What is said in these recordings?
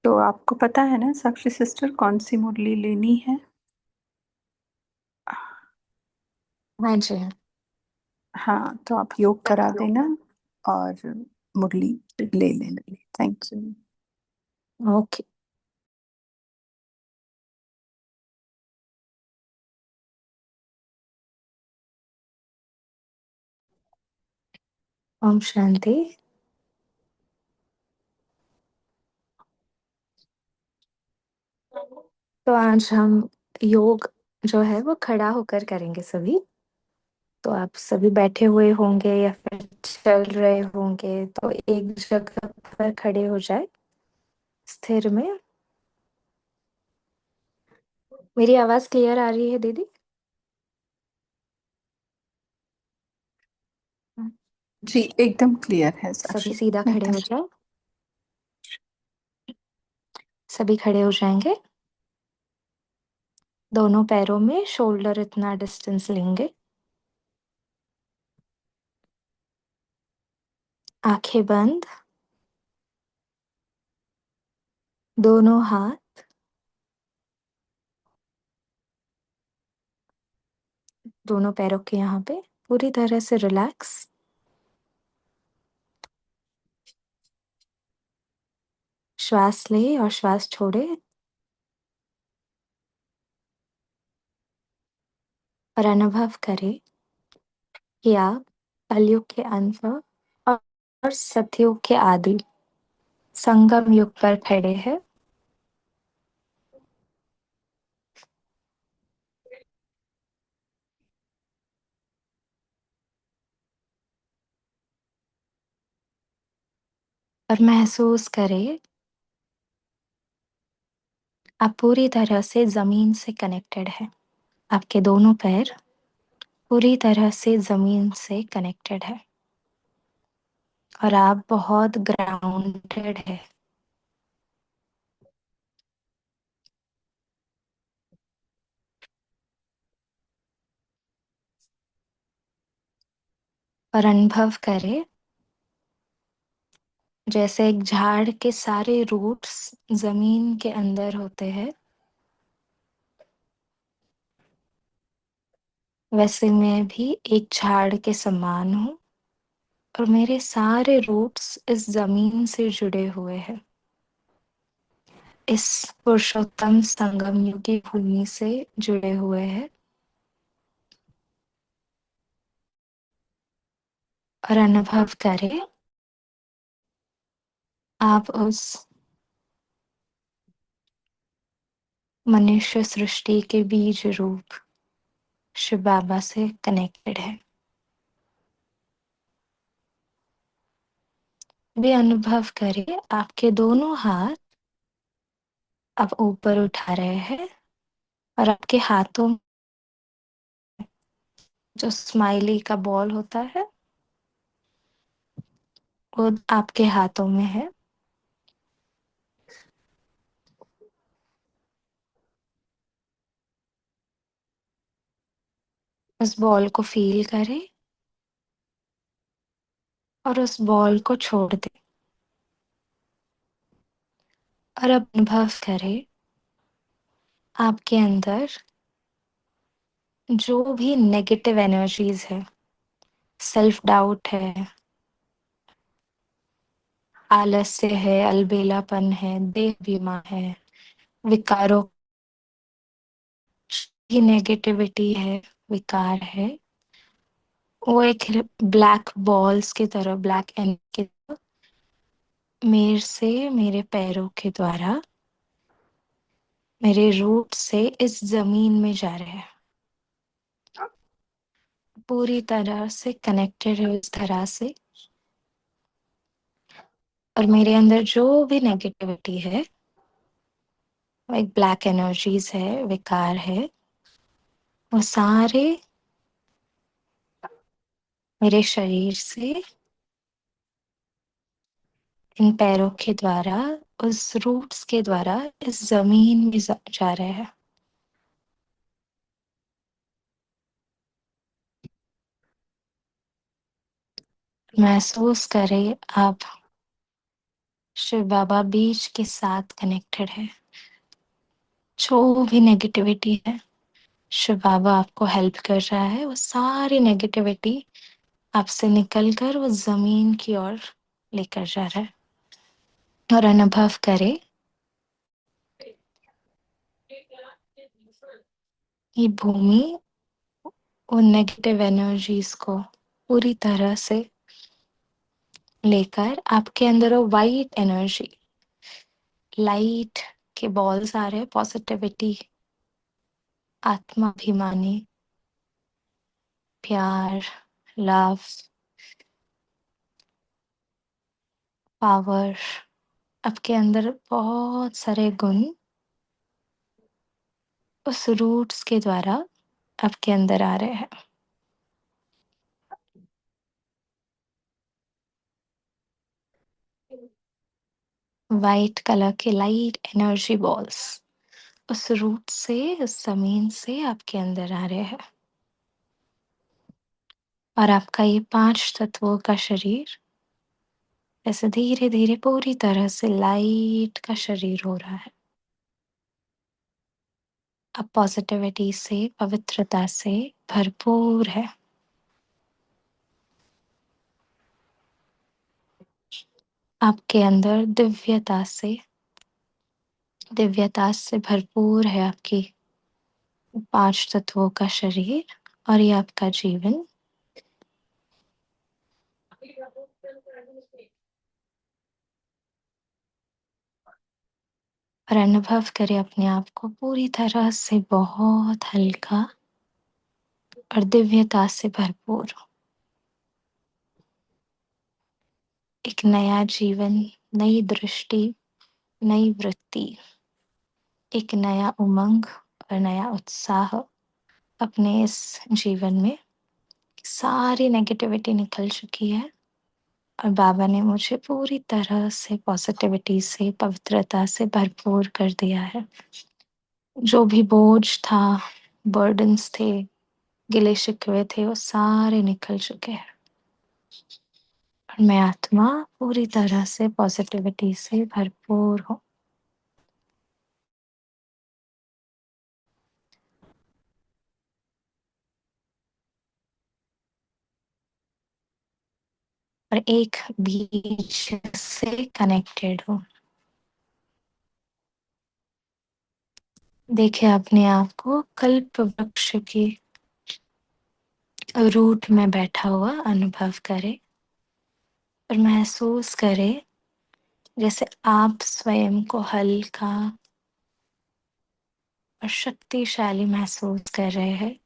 तो आपको पता है ना साक्षी सिस्टर कौन सी मुरली लेनी है? हाँ जी। हाँ, तो आप योग करा देना और मुरली ले लेना। Thank you. Okay. Om Shanti. तो आज हम योग जो है वो खड़ा होकर करेंगे सभी। तो आप सभी बैठे हुए होंगे या फिर चल रहे होंगे, तो एक जगह पर खड़े हो जाए स्थिर में। मेरी आवाज क्लियर आ रही है दीदी? जी, एकदम क्लियर है सभी साक्षी। सीधा खड़े हो एकदम। जाए। सभी खड़े हो जाएंगे। दोनों पैरों में शोल्डर इतना डिस्टेंस लेंगे। आंखें बंद। दोनों हाथ दोनों पैरों के यहाँ पे पूरी तरह से रिलैक्स। श्वास ले और श्वास छोड़े, और अनुभव करें कि आप कलयुग के अंत और सतयुग के आदि संगम युग पर खड़े हैं। और महसूस करें आप पूरी तरह से जमीन से कनेक्टेड हैं। आपके दोनों पैर पूरी तरह से जमीन से कनेक्टेड है और आप बहुत ग्राउंडेड है। और अनुभव करें जैसे एक झाड़ के सारे रूट्स जमीन के अंदर होते हैं, वैसे मैं भी एक झाड़ के समान हूँ और मेरे सारे रूट्स इस जमीन से जुड़े हुए हैं, इस पुरुषोत्तम संगम युग की भूमि से जुड़े हुए हैं। और अनुभव करें आप उस मनुष्य सृष्टि के बीज रूप शिव बाबा से कनेक्टेड है। भी अनुभव करिए आपके दोनों हाथ आप ऊपर उठा रहे हैं और आपके हाथों में जो स्माइली का बॉल होता है वो आपके हाथों में है। उस बॉल को फील करें और उस बॉल को छोड़ दें। और अब अनुभव करें आपके अंदर जो भी नेगेटिव एनर्जीज है, सेल्फ डाउट है, आलस्य है, अलबेलापन है, देह बीमा है, विकारों की नेगेटिविटी है, विकार है, वो एक ब्लैक बॉल्स की तरह, ब्लैक एनर्जी की तरह मेरे से, मेरे पैरों के द्वारा, मेरे रूट से इस जमीन में जा रहे हैं। पूरी तरह से कनेक्टेड है इस तरह से। और मेरे अंदर जो भी नेगेटिविटी है, वो एक ब्लैक एनर्जीज है, विकार है, वो सारे मेरे शरीर से इन पैरों के द्वारा, उस रूट्स के द्वारा इस जमीन में जा रहे हैं। महसूस करें आप शिव बाबा बीज के साथ कनेक्टेड है। जो भी नेगेटिविटी है, शिव बाबा आपको हेल्प कर रहा है। वो सारी नेगेटिविटी आपसे निकल कर वो जमीन की ओर लेकर जा रहा है। और अनुभव करे ये भूमि उन नेगेटिव एनर्जीज को पूरी तरह से लेकर आपके अंदर वो वाइट एनर्जी, लाइट के बॉल्स आ रहे हैं, पॉजिटिविटी, आत्माभिमानी, प्यार, लव, पावर। आपके अंदर बहुत सारे गुण उस रूट्स के द्वारा आपके अंदर आ रहे हैं। वाइट कलर के लाइट एनर्जी बॉल्स उस रूट से, उस जमीन से आपके अंदर आ रहे हैं। और आपका ये 5 तत्वों का शरीर ऐसे धीरे धीरे पूरी तरह से लाइट का शरीर हो रहा है। अब पॉजिटिविटी से, पवित्रता से भरपूर है। आपके अंदर दिव्यता से भरपूर है आपकी 5 तत्वों का शरीर और ये आपका जीवन। और अनुभव करें अपने आप को पूरी तरह से बहुत हल्का और दिव्यता से भरपूर। एक नया जीवन, नई दृष्टि, नई वृत्ति, एक नया उमंग और नया उत्साह अपने इस जीवन में। सारी नेगेटिविटी निकल चुकी है और बाबा ने मुझे पूरी तरह से पॉजिटिविटी से, पवित्रता से भरपूर कर दिया है। जो भी बोझ था, बर्डन्स थे, गिले शिकवे थे, वो सारे निकल चुके हैं। और मैं आत्मा पूरी तरह से पॉजिटिविटी से भरपूर हूँ। और एक बीज से कनेक्टेड हूँ। देखे अपने आप को कल्प वृक्ष की रूट में बैठा हुआ अनुभव करे और महसूस करे जैसे आप स्वयं को हल्का और शक्तिशाली महसूस कर रहे हैं।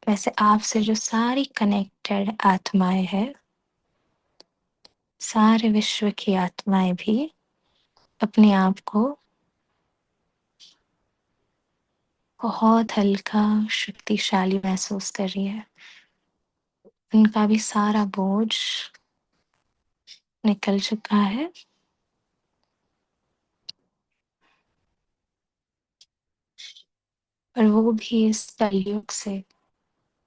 वैसे आपसे जो सारी कनेक्टेड आत्माएं हैं, सारे विश्व की आत्माएं भी अपने आप को बहुत हल्का, शक्तिशाली महसूस कर रही है। उनका भी सारा बोझ निकल चुका है और वो भी इस कलयुग से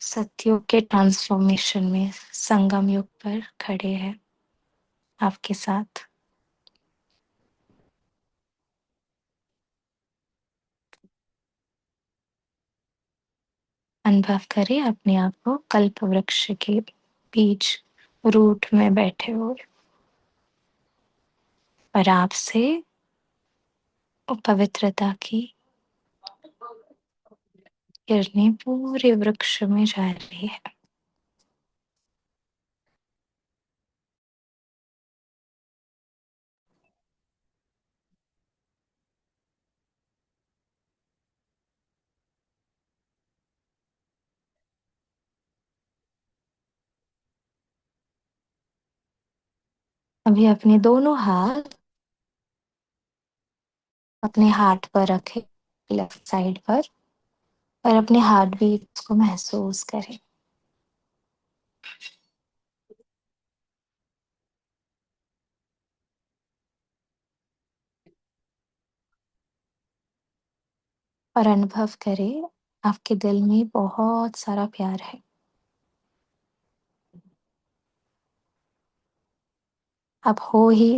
सतयुग के ट्रांसफॉर्मेशन में संगम युग पर खड़े हैं आपके साथ। अनुभव करें अपने आप को कल्प वृक्ष के बीच रूट में बैठे हुए और आपसे पवित्रता की किरणें पूरे वृक्ष में जा रही है। अभी अपने दोनों हाथ अपने हार्ट पर रखें, लेफ्ट साइड पर, और अपने हार्ट बीट्स को महसूस करें। और अनुभव करें आपके दिल में बहुत सारा प्यार है। आप हो ही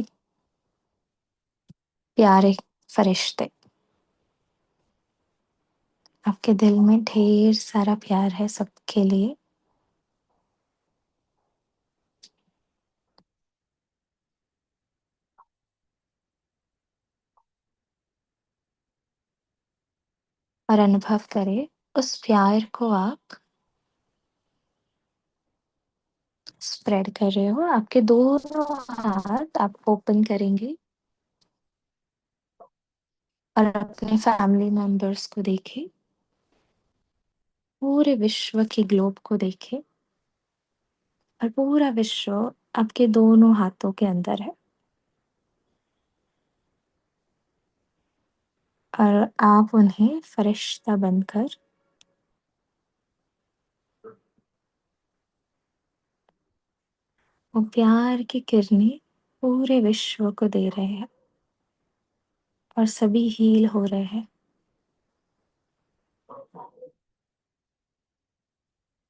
प्यारे फरिश्ते। आपके दिल में ढेर सारा प्यार है सबके लिए। और अनुभव करें उस प्यार को आप स्प्रेड कर रहे हो। आपके दोनों हाथ आप ओपन करेंगे और अपने फैमिली मेंबर्स को देखें, पूरे विश्व के ग्लोब को देखें और पूरा विश्व आपके दोनों हाथों के अंदर है। और आप उन्हें फरिश्ता बनकर वो प्यार की किरणें पूरे विश्व को दे रहे हैं और सभी हील हो रहे हैं।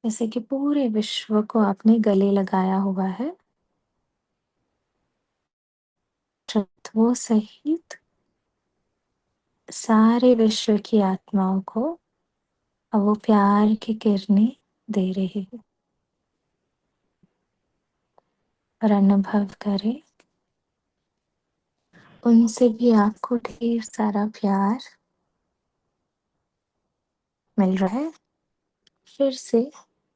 जैसे कि पूरे विश्व को आपने गले लगाया हुआ है, वो सहित सारे विश्व की आत्माओं को अब वो प्यार की किरणें दे रही है। और अनुभव करें उनसे भी आपको ढेर सारा प्यार मिल रहा है। फिर से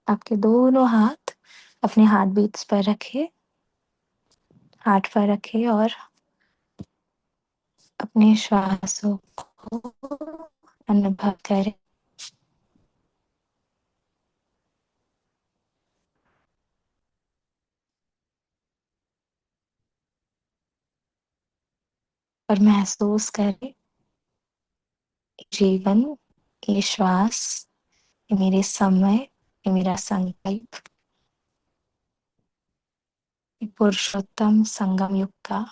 आपके दोनों हाथ अपने हार्ट बीट्स पर रखें, हार्ट पर रखें और अपने श्वासों को अनुभव करें। और महसूस करें जीवन, ये श्वास, ये मेरे समय, ये मेरा संकल्प, ये पुरुषोत्तम संगम युग का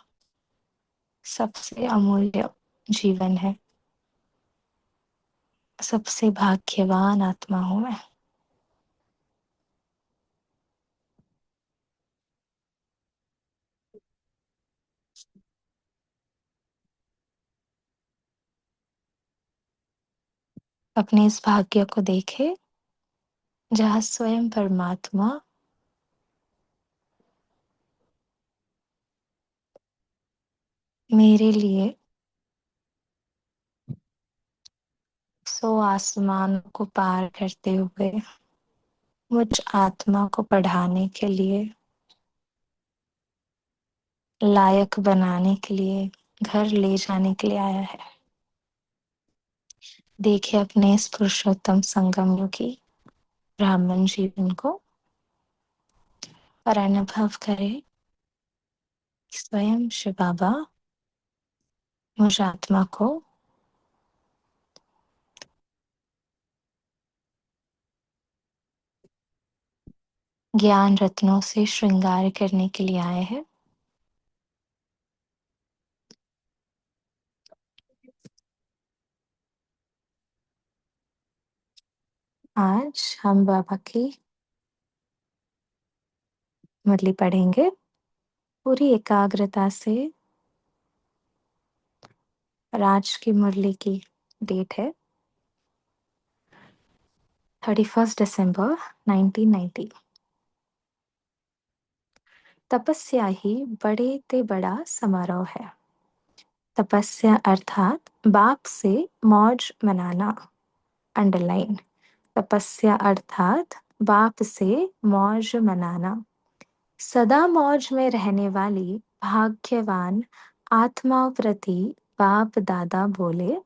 सबसे अमूल्य जीवन है। सबसे भाग्यवान आत्मा हूं मैं। अपने इस भाग्य को देखे जहाँ स्वयं परमात्मा मेरे लिए 100 आसमान को पार करते हुए मुझ आत्मा को पढ़ाने के लिए, लायक बनाने के लिए, घर ले जाने के लिए आया है। देखिए अपने इस पुरुषोत्तम संगम युगी ब्राह्मण जीवन को और अनुभव करें स्वयं शिव बाबा मुझ आत्मा को ज्ञान रत्नों से श्रृंगार करने के लिए आए हैं। आज हम बाबा की मुरली पढ़ेंगे पूरी एकाग्रता से। और आज की मुरली की डेट है 31 दिसंबर 1990। तपस्या ही बड़े ते बड़ा समारोह है। तपस्या अर्थात बाप से मौज मनाना। अंडरलाइन। तपस्या अर्थात बाप से मौज मनाना। सदा मौज में रहने वाली भाग्यवान आत्माओं प्रति बाप दादा बोले,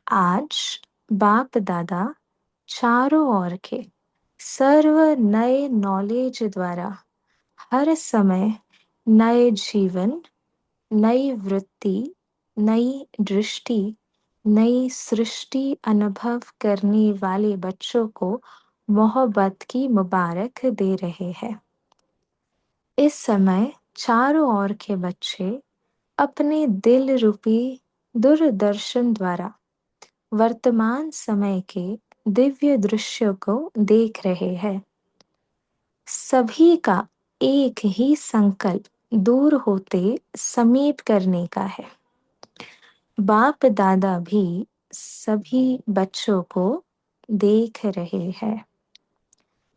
आज बाप दादा चारों ओर के सर्व नए नॉलेज द्वारा हर समय नए जीवन, नई वृत्ति, नई दृष्टि, नई सृष्टि अनुभव करने वाले बच्चों को मोहब्बत की मुबारक दे रहे हैं। इस समय चारों ओर के बच्चे अपने दिल रूपी दूरदर्शन द्वारा वर्तमान समय के दिव्य दृश्य को देख रहे हैं। सभी का एक ही संकल्प दूर होते समीप करने का है। बाप दादा भी सभी बच्चों को देख रहे हैं,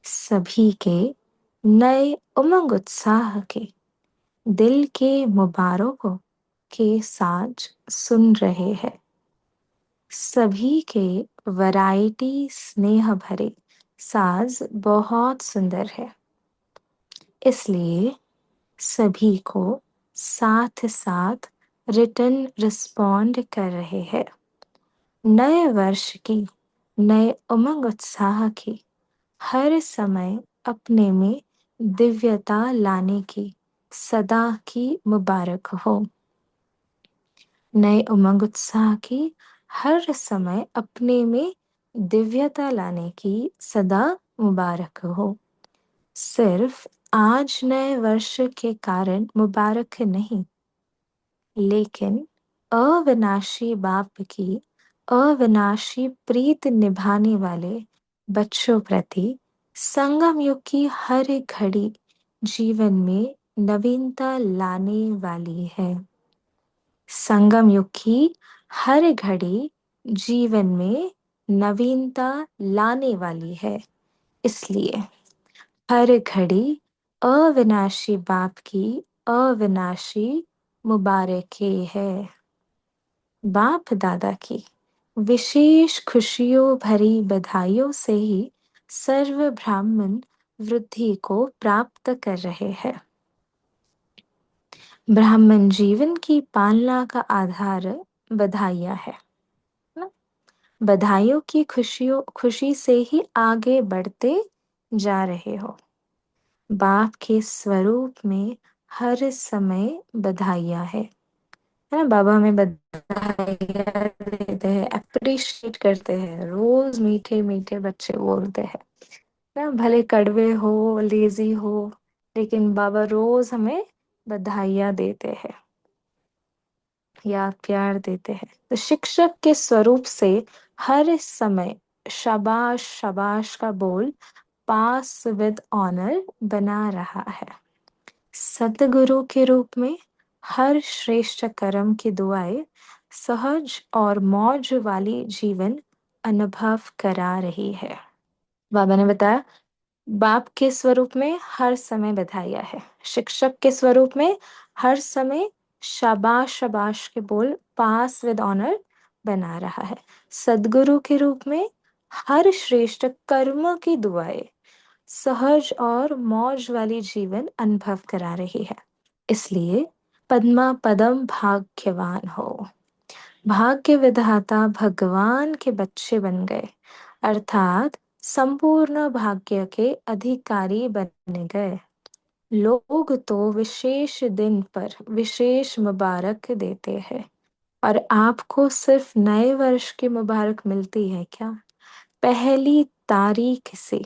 सभी के नए उमंग उत्साह के दिल के मुबारकों के साथ सुन रहे हैं, सभी के वैरायटी स्नेह भरे साज बहुत सुंदर है, इसलिए सभी को साथ साथ रिटर्न रिस्पॉन्ड कर रहे हैं। नए वर्ष की नए उमंग उत्साह की हर समय अपने में दिव्यता लाने की सदा की मुबारक हो। नए उमंग उत्साह की हर समय अपने में दिव्यता लाने की सदा मुबारक हो। सिर्फ आज नए वर्ष के कारण मुबारक नहीं, लेकिन अविनाशी बाप की अविनाशी प्रीत निभाने वाले बच्चों प्रति संगम युग की हर घड़ी जीवन में नवीनता लाने वाली है। संगम युग की हर घड़ी जीवन में नवीनता लाने वाली है, इसलिए हर घड़ी अविनाशी बाप की अविनाशी मुबारकें है। बाप दादा की विशेष खुशियों भरी बधाइयों से ही सर्व ब्राह्मण वृद्धि को प्राप्त कर रहे हैं। ब्राह्मण जीवन की पालना का आधार बधाइयाँ है ना? बधाइयों की खुशी से ही आगे बढ़ते जा रहे हो। बाप के स्वरूप में हर समय बधाइयाँ है ना? बाबा हमें बधाइयाँ देते हैं, अप्रिशिएट करते हैं, रोज मीठे मीठे बच्चे बोलते हैं ना, भले कड़वे हो लेजी हो, लेकिन बाबा रोज हमें बधाइयाँ देते हैं, याद प्यार देते हैं। तो शिक्षक के स्वरूप से हर समय शाबाश शाबाश का बोल पास विद ऑनर बना रहा है। सतगुरु के रूप में हर श्रेष्ठ कर्म की दुआएं सहज और मौज वाली जीवन अनुभव करा रही है। बाबा ने बताया बाप के स्वरूप में हर समय बधाइयाँ है, शिक्षक के स्वरूप में हर समय शाबाश शाबाश के बोल पास विद ऑनर बना रहा है। सदगुरु के रूप में हर श्रेष्ठ कर्म की दुआएं सहज और मौज वाली जीवन अनुभव करा रही है, इसलिए पद्मा पदम भाग्यवान हो। भाग्य विधाता भगवान के बच्चे बन गए, अर्थात संपूर्ण भाग्य के अधिकारी बन गए। लोग तो विशेष दिन पर विशेष मुबारक देते हैं, और आपको सिर्फ नए वर्ष की मुबारक मिलती है क्या? पहली तारीख से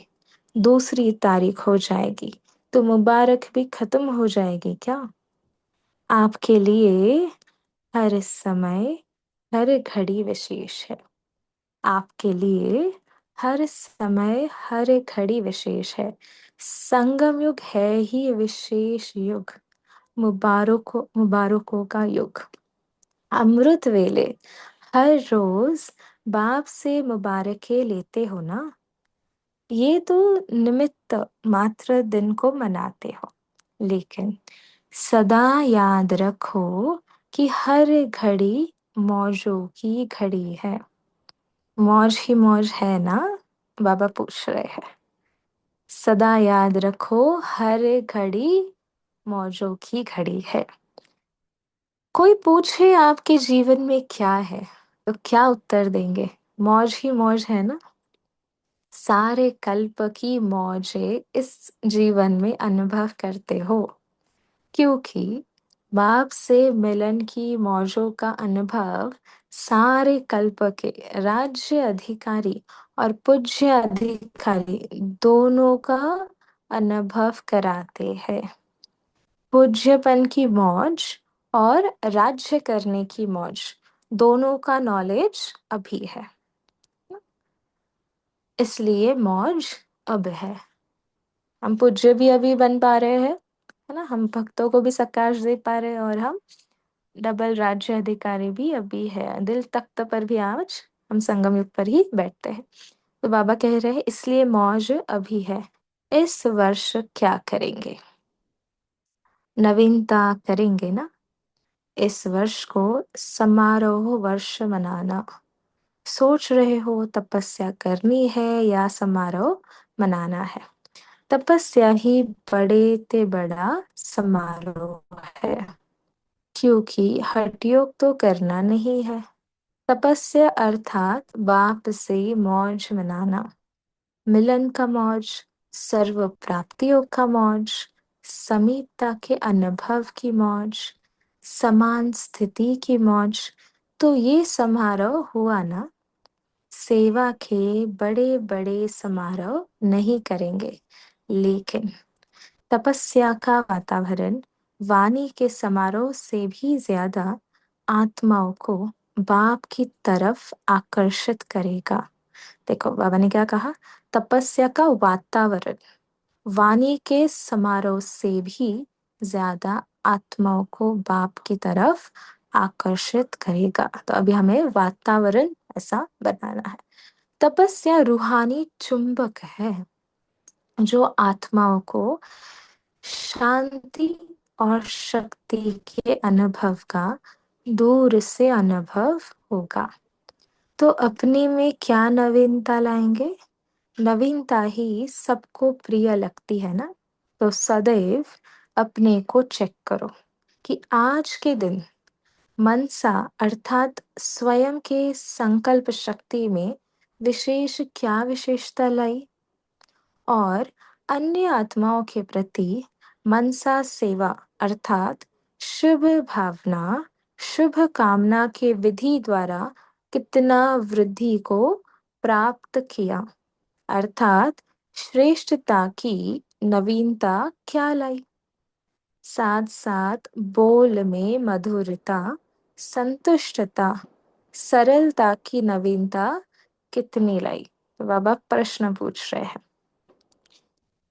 दूसरी तारीख हो जाएगी तो मुबारक भी खत्म हो जाएगी क्या? आपके लिए हर समय हर घड़ी विशेष है। आपके लिए हर समय हर घड़ी विशेष है। संगम युग है ही विशेष युग, मुबारकों का युग। अमृत वेले हर रोज बाप से मुबारकें लेते हो ना, ये तो निमित्त मात्र दिन को मनाते हो, लेकिन सदा याद रखो कि हर घड़ी मौजों की घड़ी है। मौज ही मौज है ना? बाबा पूछ रहे हैं। सदा याद रखो हर घड़ी मौजों की घड़ी है। कोई पूछे आपके जीवन में क्या है, तो क्या उत्तर देंगे? मौज ही मौज है ना? सारे कल्प की मौजें इस जीवन में अनुभव करते हो, क्योंकि बाप से मिलन की मौजों का अनुभव सारे कल्प के राज्य अधिकारी और पूज्य अधिकारी दोनों का अनुभव कराते हैं। पूज्यपन की मौज और राज्य करने की मौज दोनों का नॉलेज अभी है, इसलिए मौज अब है। हम पूज्य भी अभी बन पा रहे हैं है ना, हम भक्तों को भी सकाश दे पा रहे हैं, और हम डबल राज्य अधिकारी भी अभी है, दिल तख्त पर भी आज हम संगम युग पर ही बैठते हैं। तो बाबा कह रहे हैं इसलिए मौज अभी है, इस वर्ष क्या करेंगे, नवीनता करेंगे ना, इस वर्ष को समारोह वर्ष मनाना। सोच रहे हो तपस्या करनी है या समारोह मनाना है। तपस्या ही बड़े ते बड़ा समारोह है, क्योंकि हठ योग तो करना नहीं है। तपस्या अर्थात बाप से मौज मनाना, मिलन का मौज, सर्व प्राप्तियों का मौज, समीपता के अनुभव की मौज, समान स्थिति की मौज। तो ये समारोह हुआ ना, सेवा के बड़े बड़े समारोह नहीं करेंगे, लेकिन तपस्या का वातावरण वाणी के समारोह से भी ज्यादा आत्माओं को बाप की तरफ आकर्षित करेगा। देखो बाबा ने क्या कहा, तपस्या का वातावरण वाणी के समारोह से भी ज्यादा आत्माओं को बाप की तरफ आकर्षित करेगा। तो अभी हमें वातावरण ऐसा बनाना है। तपस्या रूहानी चुंबक है, जो आत्माओं को शांति और शक्ति के अनुभव का दूर से अनुभव होगा। तो अपने में क्या नवीनता लाएंगे, नवीनता ही सबको प्रिय लगती है ना। तो सदैव अपने को चेक करो कि आज के दिन मनसा अर्थात स्वयं के संकल्प शक्ति में विशेष क्या विशेषता लाई, और अन्य आत्माओं के प्रति मनसा सेवा अर्थात शुभ भावना, शुभ कामना के विधि द्वारा कितना वृद्धि को प्राप्त किया, अर्थात श्रेष्ठता की नवीनता क्या लाई। साथ साथ बोल में मधुरता, संतुष्टता, सरलता की नवीनता कितनी लाई। तो बाबा प्रश्न पूछ रहे हैं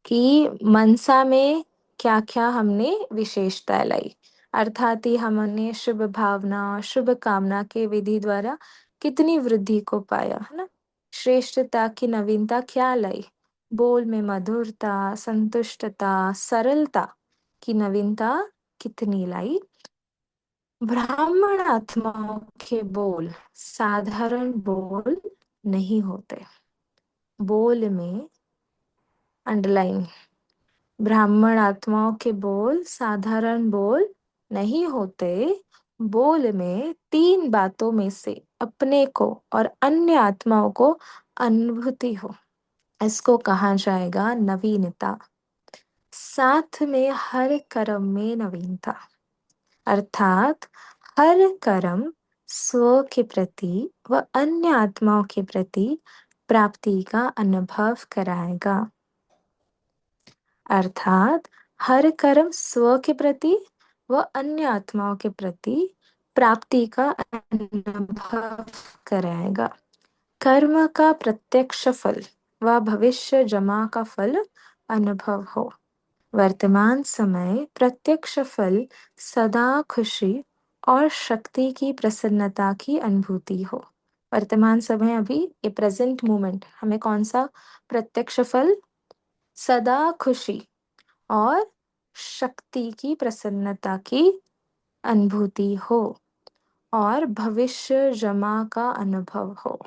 कि मनसा में क्या क्या हमने विशेषता लाई, अर्थात ही हमने शुभ भावना, शुभ कामना के विधि द्वारा कितनी वृद्धि को पाया, है ना। श्रेष्ठता की नवीनता क्या लाई, बोल में मधुरता, संतुष्टता, सरलता की नवीनता कितनी लाई। ब्राह्मण आत्माओं के बोल साधारण बोल नहीं होते, बोल में अंडरलाइन, ब्राह्मण आत्माओं के बोल साधारण बोल नहीं होते। बोल में तीन बातों में से अपने को और अन्य आत्माओं को अनुभूति हो, इसको कहा जाएगा नवीनता। साथ में हर कर्म में नवीनता, अर्थात हर कर्म स्व के प्रति व अन्य आत्माओं के प्रति प्राप्ति का अनुभव कराएगा, अर्थात हर कर्म स्व के प्रति व अन्य आत्माओं के प्रति प्राप्ति का अनुभव कराएगा। कर्म का प्रत्यक्ष फल व भविष्य जमा का फल अनुभव हो। वर्तमान समय प्रत्यक्ष फल सदा खुशी और शक्ति की प्रसन्नता की अनुभूति हो। वर्तमान समय अभी ये प्रेजेंट मोमेंट हमें कौन सा प्रत्यक्ष फल, सदा खुशी और शक्ति की प्रसन्नता की अनुभूति हो, और भविष्य जमा का अनुभव हो।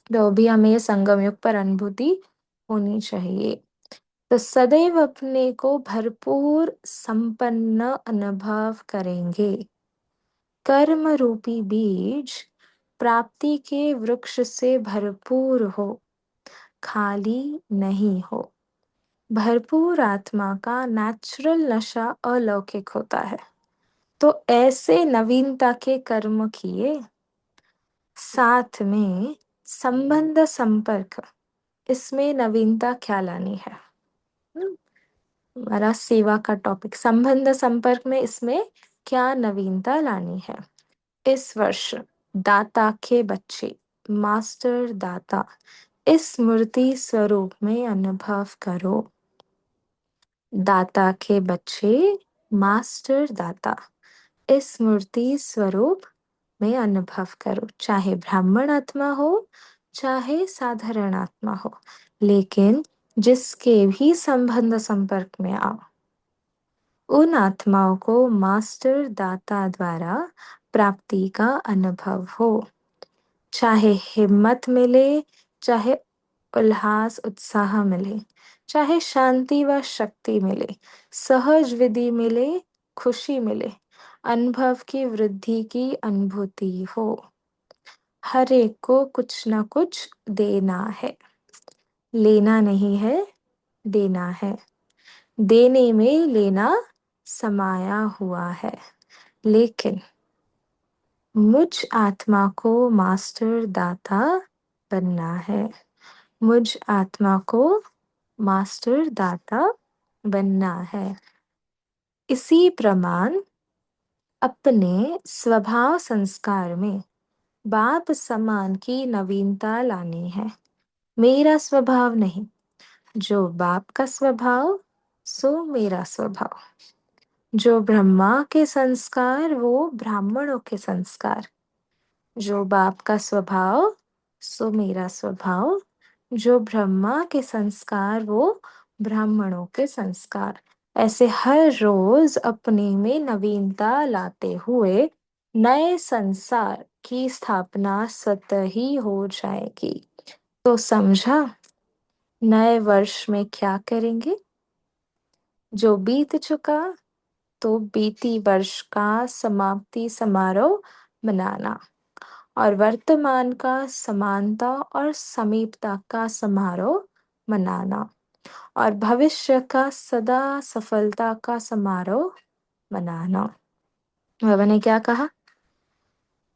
तो भी हमें ये संगम युग पर अनुभूति होनी चाहिए। तो सदैव अपने को भरपूर संपन्न अनुभव करेंगे। कर्म रूपी बीज प्राप्ति के वृक्ष से भरपूर हो, खाली नहीं हो। भरपूर आत्मा का नेचुरल नशा अलौकिक होता है। तो ऐसे नवीनता के कर्म किए, साथ में संबंध संपर्क, इसमें नवीनता क्या लानी है। हमारा सेवा का टॉपिक संबंध संपर्क में, इसमें क्या नवीनता लानी है। इस वर्ष दाता के बच्चे मास्टर दाता इस मूर्ति स्वरूप में अनुभव करो। दाता के बच्चे मास्टर दाता इस मूर्ति स्वरूप में अनुभव करो, चाहे ब्राह्मण आत्मा हो चाहे साधारण आत्मा हो, लेकिन जिसके भी संबंध संपर्क में आओ, उन आत्माओं को मास्टर दाता द्वारा प्राप्ति का अनुभव हो। चाहे हिम्मत मिले, चाहे उल्लास उत्साह मिले, चाहे शांति व शक्ति मिले, सहज विधि मिले, खुशी मिले, अनुभव की वृद्धि की अनुभूति हो, हर एक को कुछ न कुछ देना है। लेना नहीं है, देना है। देने में लेना समाया हुआ है। लेकिन मुझ आत्मा को मास्टर दाता बनना है। मुझ आत्मा को मास्टर दाता बनना है। इसी प्रमाण अपने स्वभाव संस्कार में बाप समान की नवीनता लानी है। मेरा स्वभाव नहीं, जो बाप का स्वभाव सो मेरा स्वभाव। जो ब्रह्मा के संस्कार वो ब्राह्मणों के संस्कार। जो बाप का स्वभाव सो मेरा स्वभाव। जो ब्रह्मा के संस्कार वो ब्राह्मणों के संस्कार। ऐसे हर रोज अपने में नवीनता लाते हुए नए संसार की स्थापना स्वतः ही हो जाएगी। तो समझा, नए वर्ष में क्या करेंगे? जो बीत चुका तो बीती वर्ष का समाप्ति समारोह मनाना, और वर्तमान का समानता और समीपता का समारोह मनाना, और भविष्य का सदा सफलता का समारोह मनाना। बाबा ने क्या कहा?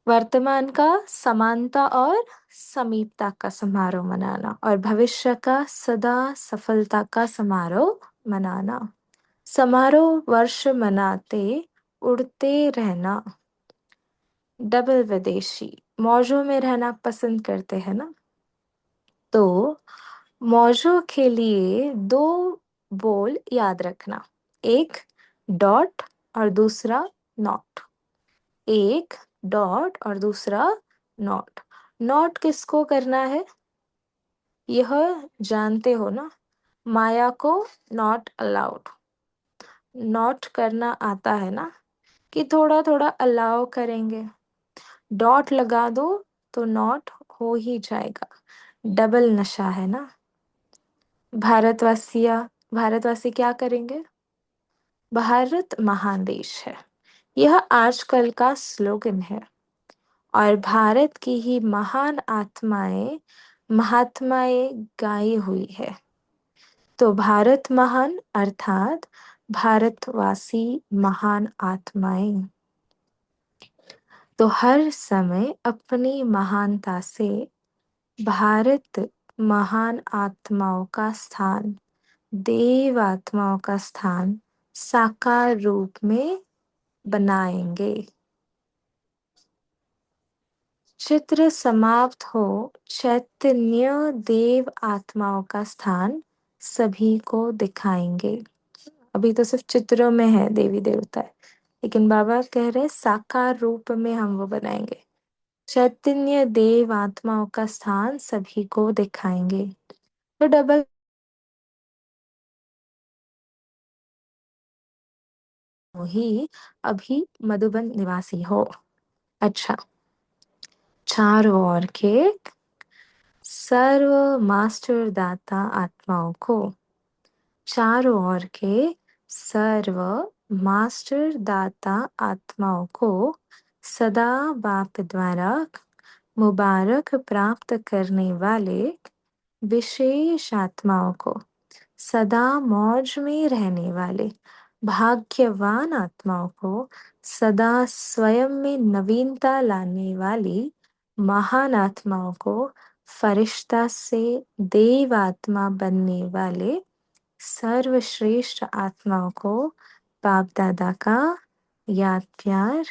वर्तमान का समानता और समीपता का समारोह मनाना, और भविष्य का सदा सफलता का समारोह मनाना। समारोह वर्ष मनाते उड़ते रहना। डबल विदेशी मौजों में रहना पसंद करते हैं ना, तो मौजों के लिए दो बोल याद रखना, एक डॉट और दूसरा नॉट। एक डॉट और दूसरा नॉट। नॉट किसको करना है? यह जानते हो ना, माया को नॉट अलाउड। नॉट करना आता है ना, कि थोड़ा थोड़ा अलाउ करेंगे। डॉट लगा दो तो नॉट हो ही जाएगा। डबल नशा है ना। भारतवासी क्या करेंगे? भारत महान देश है, यह आजकल का स्लोगन है, और भारत की ही महान आत्माएं महात्माएं गाई हुई है। तो भारत महान अर्थात भारतवासी महान आत्माएं। तो हर समय अपनी महानता से भारत महान आत्माओं का स्थान, देव आत्माओं का स्थान साकार रूप में बनाएंगे। चित्र समाप्त हो, चैतन्य देव आत्माओं का स्थान सभी को दिखाएंगे। अभी तो सिर्फ चित्रों में है देवी देवता है, लेकिन बाबा कह रहे साकार रूप में हम वो बनाएंगे। चैतन्य देव आत्माओं का स्थान सभी को दिखाएंगे। तो डबल ही अभी मधुबन निवासी हो। अच्छा, चारों ओर के सर्व मास्टर दाता आत्माओं को, चारों ओर के सर्व मास्टर दाता आत्माओं को सदा बाप द्वारा मुबारक प्राप्त करने वाले विशेष आत्माओं को, सदा मौज में रहने वाले भाग्यवान आत्माओं को, सदा स्वयं में नवीनता लाने वाली महान आत्माओं को, फरिश्ता से देव आत्मा बनने वाले सर्वश्रेष्ठ आत्माओं को बाप दादा का याद प्यार,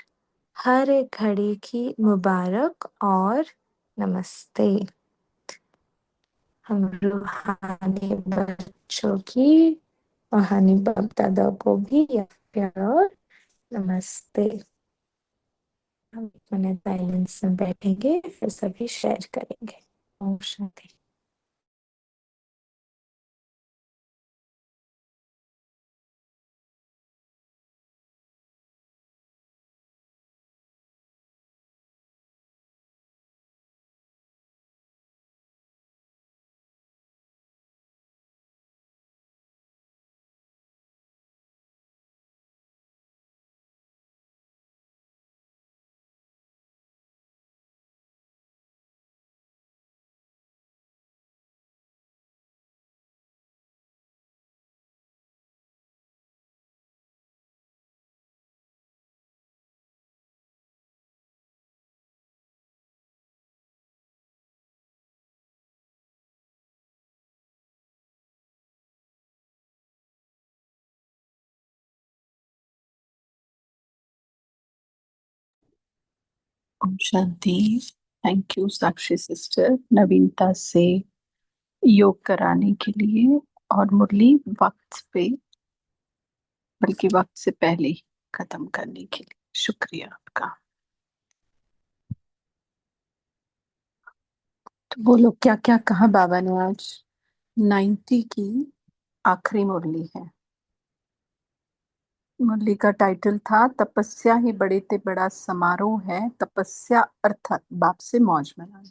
हर घड़ी की मुबारक और नमस्ते। हम रूहानी बच्चों की और हनी बाप दादा को भी प्यार और नमस्ते। हम 1 मिनट साइलेंस में बैठेंगे, फिर सभी शेयर करेंगे। Om Shanti. Om Shanti. Thank you Sakshi sister नवीनता से योग कराने के लिए, और मुरली वक्त पे, बल्कि वक्त से पहले ही खत्म करने के लिए शुक्रिया आपका। तो बोलो क्या क्या कहा बाबा ने आज। 90 की आखिरी मुरली है। मुरली का टाइटल था तपस्या ही बड़े ते बड़ा समारोह है, तपस्या अर्थात बाप से मौज मनाना।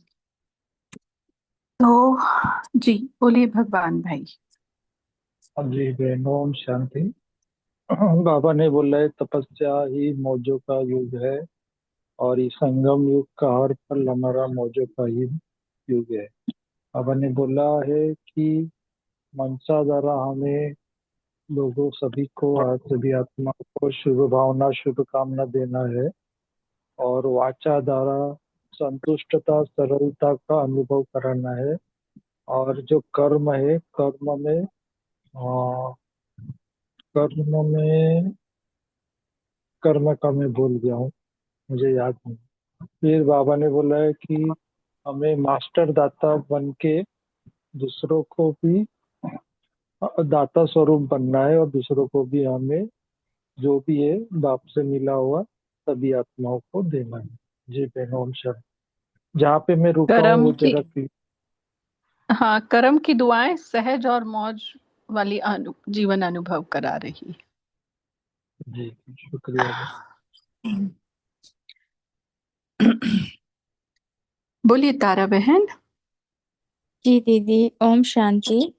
तो जी बोलिए भगवान भाई। जी बहन, ओम शांति। बाबा ने बोला है तपस्या ही मौजों का युग है, और इस संगम युग का हर पल हमारा मौजों का ही युग है। बाबा ने बोला है कि मनसा द्वारा हमें लोगों सभी को, सभी आत्मा को शुभ भावना शुभ कामना देना है, और वाचा द्वारा संतुष्टता सरलता का अनुभव कराना है। और जो कर्म है, कर्म में कर्म का मैं भूल गया हूँ, मुझे याद नहीं। फिर बाबा ने बोला है कि हमें मास्टर दाता बन के दूसरों को भी दाता स्वरूप बनना है, और दूसरों को भी हमें जो भी है बाप से मिला हुआ सभी आत्माओं को देना है। जी बहन, ओम शांति। जहाँ पे मैं रुका हूँ कर्म वो की, जरा क्लियर। हाँ कर्म की दुआएं सहज और मौज वाली जीवन अनुभव करा रही है। जी शुक्रिया बहन। बोलिए तारा बहन। जी दीदी, ओम शांति।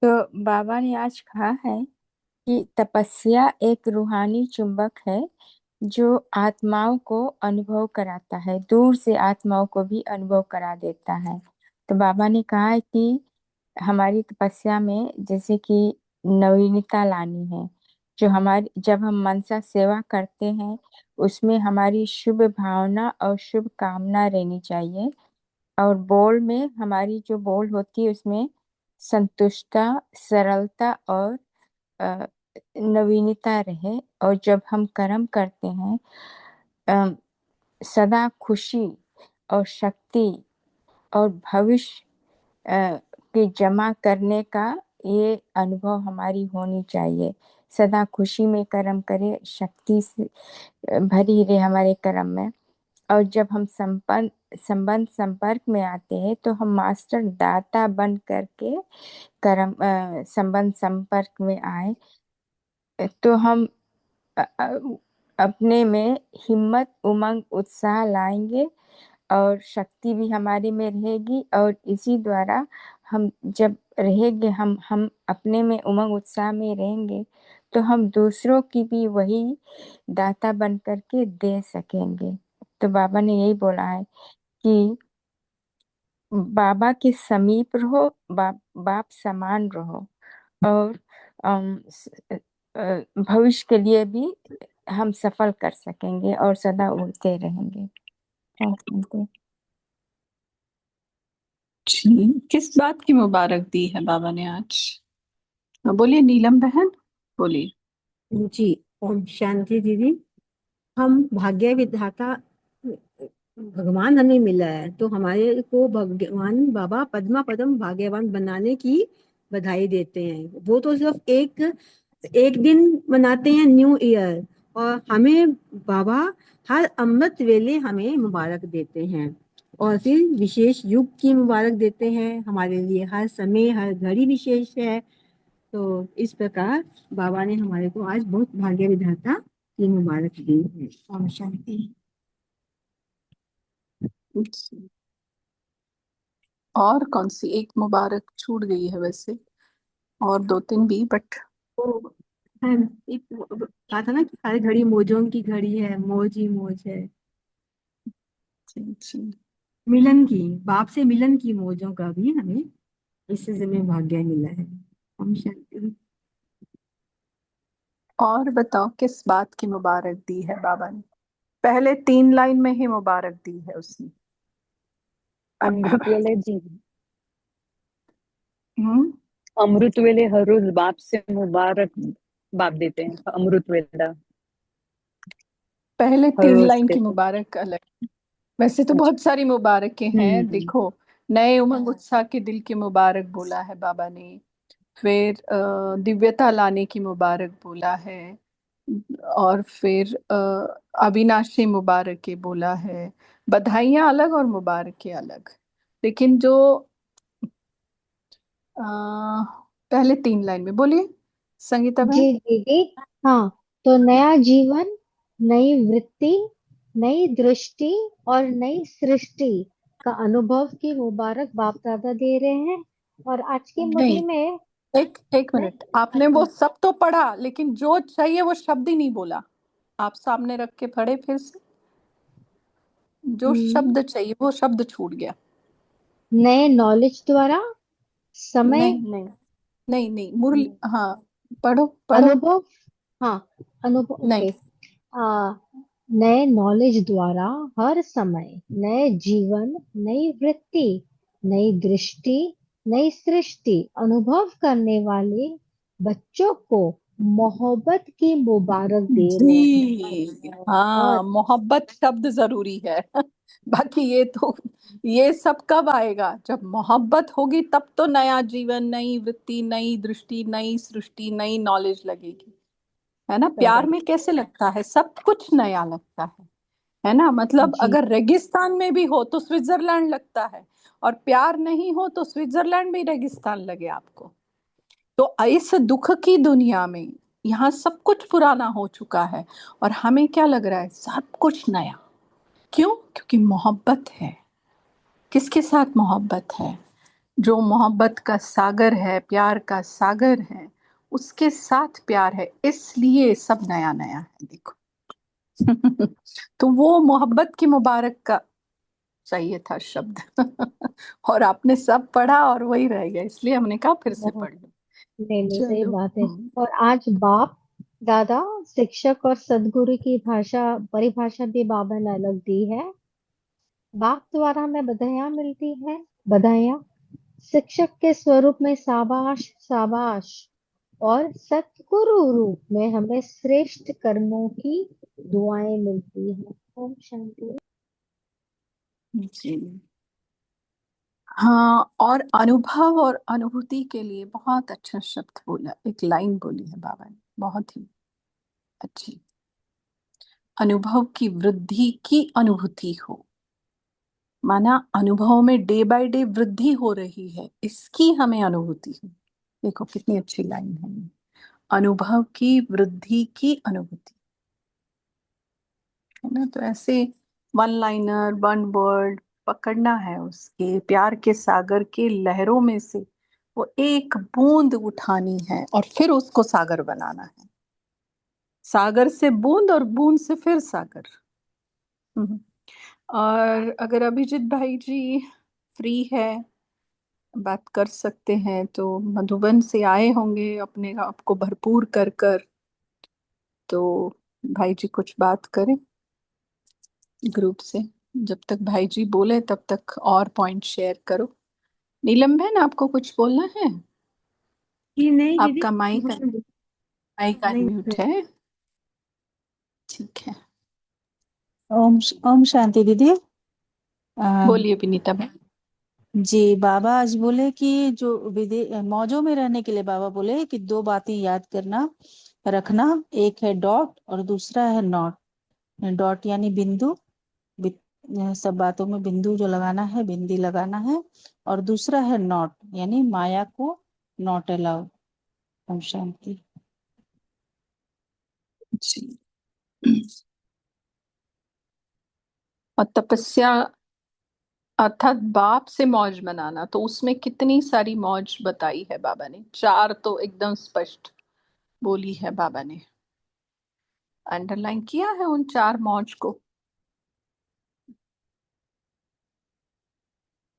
तो बाबा ने आज कहा है कि तपस्या एक रूहानी चुंबक है जो आत्माओं को अनुभव कराता है, दूर से आत्माओं को भी अनुभव करा देता है। तो बाबा ने कहा है कि हमारी तपस्या में जैसे कि नवीनता लानी है। जो हमारी जब हम मनसा सेवा करते हैं उसमें हमारी शुभ भावना और शुभ कामना रहनी चाहिए, और बोल में हमारी जो बोल होती है उसमें संतुष्टता, सरलता और अ, नवीनता रहे। और जब हम कर्म करते हैं अ, सदा खुशी और शक्ति और भविष्य की जमा करने का ये अनुभव हमारी होनी चाहिए। सदा खुशी में कर्म करे, शक्ति से भरी रहे हमारे कर्म में। और जब हम संबंध संपर्क में आते हैं तो हम मास्टर दाता बन करके कर्म संबंध संपर्क में आए, तो हम अ, अ, अपने में हिम्मत, उमंग, उत्साह लाएंगे और शक्ति भी हमारे में रहेगी। और इसी द्वारा हम जब रहेंगे, हम अपने में उमंग उत्साह में रहेंगे तो हम दूसरों की भी वही दाता बन करके दे सकेंगे। तो बाबा ने यही बोला है कि बाबा के समीप रहो, बाप समान रहो, और भविष्य के लिए भी हम सफल कर सकेंगे और सदा उड़ते रहेंगे। ओके। जी किस बात की मुबारक दी है बाबा ने आज। बोलिए नीलम बहन, बोलिए। जी ओम शांति दीदी। हम भाग्य विधाता भगवान हमें मिला है, तो हमारे को भगवान बाबा पद्मा पदम भाग्यवान बनाने की बधाई देते हैं। वो तो सिर्फ एक एक दिन मनाते हैं न्यू ईयर, और हमें बाबा हर अमृत वेले हमें मुबारक देते हैं, और फिर विशेष युग की मुबारक देते हैं। हमारे लिए हर समय हर घड़ी विशेष है। तो इस प्रकार बाबा ने हमारे को आज बहुत भाग्य विधाता की मुबारक दी है। ओम शांति। और कौन सी एक मुबारक छूट गई है वैसे, और दो तीन भी, बट तो है एक कहा था ना कि हर घड़ी मौजों की घड़ी है, मौज ही मौज है। मिलन की, बाप से मिलन की मौजों का भी हमें इस समय भाग्य मिला है। ओम शांति। और बताओ किस बात की मुबारक दी है बाबा ने? पहले तीन लाइन में ही मुबारक दी है उसने। अमृत वेले जी, हम्म अमृत वेले हर रोज बाप से मुबारक बाप देते हैं। अमृत वेला पहले हर तीन रोज लाइन की देते हैं। मुबारक अलग। वैसे तो अच्छा। बहुत सारी मुबारकें हैं, हम्म। देखो। नए उमंग उत्साह के दिल की मुबारक बोला है बाबा ने। फिर दिव्यता लाने की मुबारक बोला है। और फिर अविनाशी मुबारकें बोला है। बधाइयां अलग और मुबारकें अलग। लेकिन जो अ, पहले तीन लाइन में बोलिए संगीता जी बहन। दीदी। हाँ, तो नया जीवन, नई वृत्ति, नई दृष्टि और नई सृष्टि का अनुभव की मुबारक बाप दादा दे रहे हैं। और आज की मुरली नहीं, में एक नहीं। मिनट, आपने वो हाँ। सब तो पढ़ा, लेकिन जो चाहिए वो शब्द ही नहीं बोला। आप सामने रख के पढ़े फिर से। जो हम्म, शब्द चाहिए वो शब्द छूट गया। नए नॉलेज द्वारा समय, नहीं नहीं, नहीं नहीं मुरली, हाँ पढ़ो पढ़ो। अनुभव, हाँ, अनुभव, नहीं ओके। आ, नए नॉलेज द्वारा हर समय नए जीवन, नई वृत्ति, नई दृष्टि, नई सृष्टि अनुभव करने वाले बच्चों को मोहब्बत की मुबारक दे रहे जी, हैं। हाँ और मोहब्बत शब्द जरूरी है। बाकी ये तो, ये सब कब आएगा? जब मोहब्बत होगी तब तो नया जीवन, नई वृत्ति, नई दृष्टि, नई सृष्टि, नई नॉलेज लगेगी। है ना? प्यार करेक्ट। में कैसे लगता है? सब कुछ नया लगता है ना? मतलब जी। अगर रेगिस्तान में भी हो तो स्विट्जरलैंड लगता है, और प्यार नहीं हो तो स्विट्जरलैंड भी रेगिस्तान लगे आपको। तो इस दुख की दुनिया में यहाँ सब कुछ पुराना हो चुका है, और हमें क्या लग रहा है? सब कुछ नया। क्यों? क्योंकि मोहब्बत है। किसके साथ मोहब्बत है? जो मोहब्बत का सागर है, प्यार का सागर है, उसके साथ प्यार है, इसलिए सब नया नया है। देखो। तो वो मोहब्बत की मुबारक का चाहिए था शब्द। और आपने सब पढ़ा और वही रह गया, इसलिए हमने कहा फिर से बहुत, पढ़ लो। नहीं नहीं, सही चलो। बात है। और आज बाप दादा, शिक्षक और सदगुरु की भाषा, परिभाषा भी बाबा ने अलग दी है। बाप द्वारा हमें बधाइयाँ मिलती है। बधाइयाँ शिक्षक के स्वरूप में शाबाश शाबाश, और सतगुरु रूप में हमें श्रेष्ठ कर्मों की दुआएं मिलती हैं। ओम शांति। जी हाँ, और अनुभव और अनुभूति के लिए बहुत अच्छा शब्द बोला, एक लाइन बोली है बाबा ने, बहुत ही अच्छी। अनुभव की वृद्धि की अनुभूति हो, माना अनुभव में डे बाय डे वृद्धि हो रही है, इसकी हमें अनुभूति हो। देखो कितनी अच्छी लाइन है ये। अनुभव की वृद्धि की अनुभूति, है ना? तो ऐसे वन लाइनर, वन वर्ड पकड़ना है, उसके प्यार के सागर के लहरों में से वो एक बूंद उठानी है, और फिर उसको सागर बनाना है। सागर से बूंद, और बूंद से फिर सागर। हम्म। और अगर अभिजीत भाई जी फ्री है, बात कर सकते हैं, तो मधुबन से आए होंगे अपने आप को भरपूर कर कर, तो भाई जी कुछ बात करें ग्रुप से। जब तक भाई जी बोले तब तक और पॉइंट शेयर करो। नीलम बहन, आपको कुछ बोलना है? जी नहीं दीदी, आपका माइक, माइक नहीं। अनम्यूट है। ठीक है, ओम ओम शांति दीदी। आ, बोलिए विनीता बहन। जी बाबा आज बोले कि जो मौजों में रहने के लिए बाबा बोले कि दो बातें याद करना रखना, एक है डॉट और दूसरा है नॉट। डॉट यानी बिंदु, सब बातों में बिंदु जो लगाना है, बिंदी लगाना है। और दूसरा है नॉट यानी माया को नॉट अलाउ। ओम शांति। जी। और तपस्या अर्थात बाप से मौज मनाना, तो उसमें कितनी सारी मौज बताई है बाबा ने। चार तो एकदम स्पष्ट बोली है बाबा ने, अंडरलाइन किया है उन चार मौज को।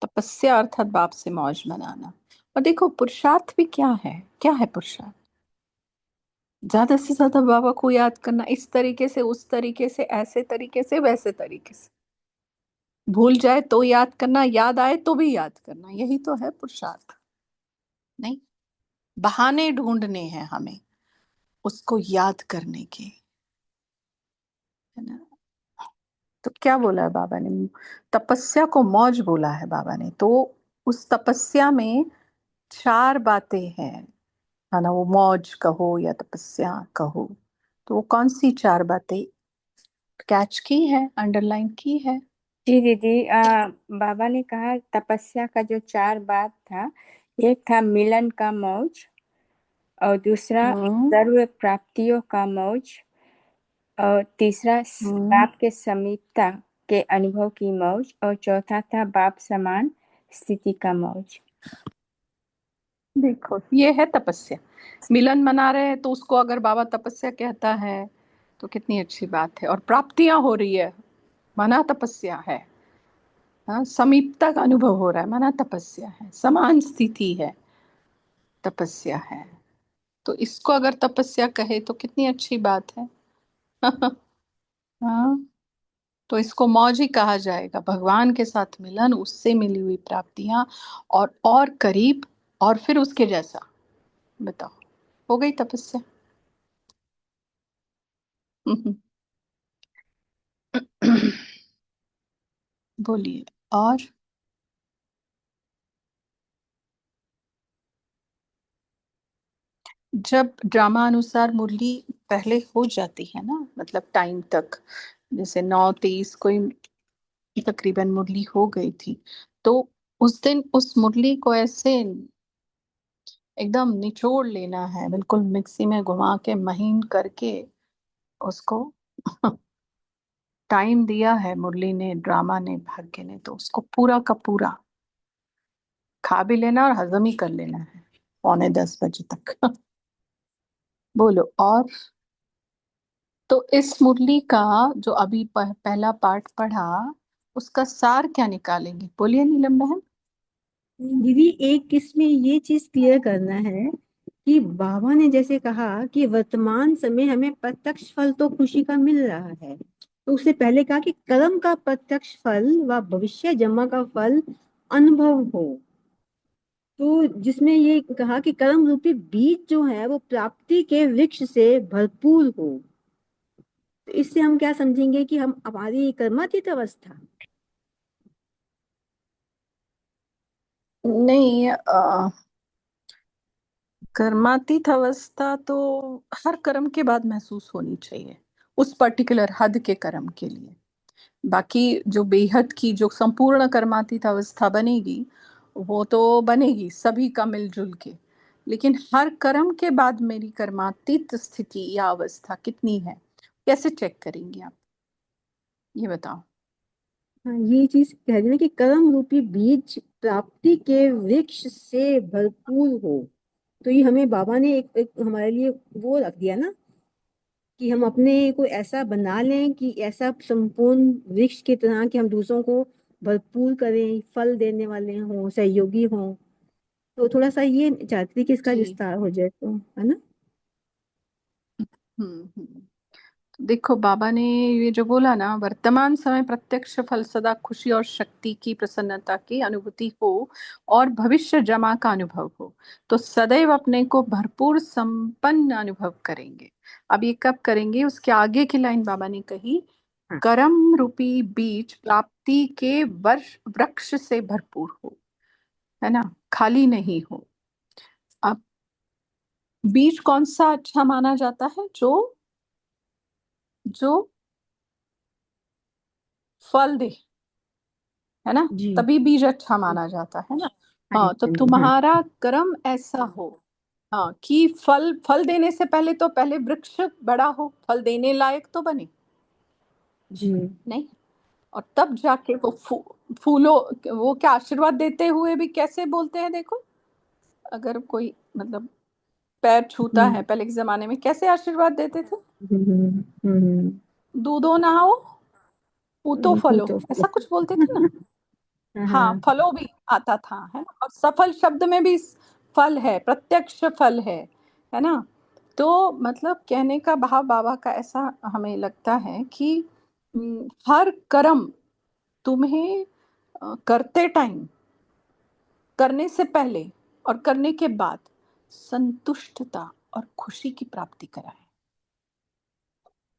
तपस्या अर्थात बाप से मौज मनाना। और देखो पुरुषार्थ भी क्या है, क्या है पुरुषार्थ? ज्यादा से ज्यादा बाबा को याद करना, इस तरीके से, उस तरीके से, ऐसे तरीके से, वैसे तरीके से। भूल जाए तो याद करना, याद आए तो भी याद करना, यही तो है पुरुषार्थ। नहीं, बहाने ढूंढने हैं हमें उसको याद करने के, है ना। तो क्या बोला है बाबा ने? तपस्या को मौज बोला है बाबा ने। तो उस तपस्या में चार बातें हैं, है ना। वो मौज कहो या तपस्या कहो, तो वो कौन सी चार बातें कैच की है, अंडरलाइन की है? जी दीदी, बाबा ने कहा तपस्या का जो चार बात था, एक था मिलन का मौज, और दूसरा हम्म। सर्व प्राप्तियों का मौज, और तीसरा हम्म। बाप के समीपता के अनुभव की मौज, और चौथा था बाप समान स्थिति का मौज। देखो ये है तपस्या। मिलन मना रहे हैं तो उसको अगर बाबा तपस्या कहता है तो कितनी अच्छी बात है। और प्राप्तियां हो रही है, माना तपस्या है। हाँ, समीपता का अनुभव हो रहा है, माना तपस्या है। समान स्थिति है, तपस्या है। तो इसको अगर तपस्या कहे तो कितनी अच्छी बात है। हाँ, तो इसको मौज ही कहा जाएगा। भगवान के साथ मिलन, उससे मिली हुई प्राप्तियां, और करीब, और फिर उसके जैसा। बताओ, हो गई तपस्या। बोलिए। और जब ड्रामा अनुसार मुरली पहले हो जाती है ना, मतलब टाइम तक, जैसे 9:30 कोई तकरीबन मुरली हो गई थी, तो उस दिन उस मुरली को ऐसे एकदम निचोड़ लेना है, बिल्कुल मिक्सी में घुमा के महीन करके उसको। टाइम दिया है मुरली ने, ड्रामा ने, भाग्य ने, तो उसको पूरा का पूरा खा भी लेना और हजम ही कर लेना है 9:45 तक। बोलो। और तो इस मुरली का जो अभी पहला पार्ट पढ़ा, उसका सार क्या निकालेंगे? बोलिए नीलम बहन। दीदी, एक इसमें ये चीज क्लियर करना है कि बाबा ने जैसे कहा कि वर्तमान समय हमें प्रत्यक्ष फल तो खुशी का मिल रहा है, तो उससे पहले कहा कि कर्म का प्रत्यक्ष फल व भविष्य जन्म का फल अनुभव हो। तो जिसमें ये कहा कि कर्म रूपी बीज जो है वो प्राप्ति के वृक्ष से भरपूर हो। तो इससे हम क्या समझेंगे कि हम हमारी कर्मातीत अवस्था। नहीं, कर्मातीत अवस्था तो हर कर्म के बाद महसूस होनी चाहिए, उस पर्टिकुलर हद के कर्म के लिए। बाकी जो बेहद की, जो संपूर्ण कर्मातीत अवस्था बनेगी, वो तो बनेगी सभी का मिलजुल के। लेकिन हर कर्म के बाद मेरी कर्मातीत स्थिति या अवस्था कितनी है, कैसे चेक करेंगे आप? ये बताओ। हाँ, ये चीज कह रही ना कि कर्म रूपी बीज प्राप्ति के वृक्ष से भरपूर हो। तो ये हमें बाबा ने एक हमारे लिए वो रख दिया ना कि हम अपने को ऐसा बना लें कि ऐसा संपूर्ण वृक्ष की तरह कि हम दूसरों को भरपूर करें, फल देने वाले हों, सहयोगी हों। तो थोड़ा सा ये चाहती थी कि इसका जी। विस्तार हो जाए, तो है ना। हम्म। देखो बाबा ने ये जो बोला ना, वर्तमान समय प्रत्यक्ष फल सदा खुशी और शक्ति की, प्रसन्नता की अनुभूति हो, और भविष्य जमा का अनुभव हो, तो सदैव अपने को भरपूर संपन्न अनुभव करेंगे। अब ये कब करेंगे? उसके आगे की लाइन बाबा ने कही, कर्म रूपी बीज प्राप्ति के वर्ष वृक्ष से भरपूर हो। है ना, खाली नहीं हो। अब बीज कौन सा अच्छा माना जाता है? जो जो फल दे, है ना, जी। तभी बीज अच्छा माना जाता है ना। हाँ हाँ, तो जी, हाँ तुम्हारा कर्म ऐसा हो, हाँ, कि फल फल देने से पहले तो पहले वृक्ष बड़ा हो, फल देने लायक तो बने जी। नहीं, और तब जाके वो फूलों, वो क्या आशीर्वाद देते हुए भी कैसे बोलते हैं देखो, अगर कोई मतलब पैर छूता है, हम्म पहले के जमाने में कैसे आशीर्वाद देते थे? हम्म हम्म दूधो नहाओ, पूतो फलो, तो ऐसा कुछ बोलते थे ना। हाँ हाँ, हाँ। फलो भी आता था, है ना, और सफल शब्द में भी फल है, प्रत्यक्ष फल है ना। तो मतलब कहने का भाव बाबा का ऐसा हमें लगता है कि हर कर्म तुम्हें करते टाइम, करने से पहले और करने के बाद संतुष्टता और खुशी की प्राप्ति कराए।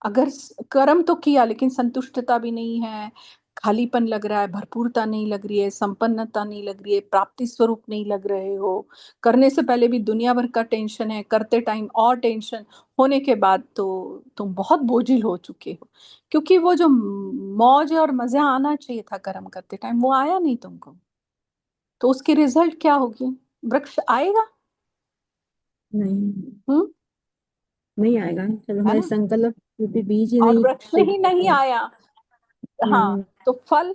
अगर कर्म तो किया लेकिन संतुष्टता भी नहीं है, खालीपन लग रहा है, भरपूरता नहीं लग रही है, संपन्नता नहीं लग रही है, प्राप्ति स्वरूप नहीं लग रहे हो, करने से पहले भी दुनिया भर का टेंशन है, करते टाइम और टेंशन, होने के बाद तो तुम बहुत बोझिल हो चुके हो, क्योंकि वो जो मौज और मजा आना चाहिए था कर्म करते टाइम वो आया नहीं तुमको। तो उसकी रिजल्ट क्या होगी? वृक्ष आएगा? नहीं, हम्म, नहीं आएगा जब है हमारे ना। संकल्प रूपी बीज ही और नहीं वृक्ष सही ही नहीं होगा। आया, हाँ, तो फल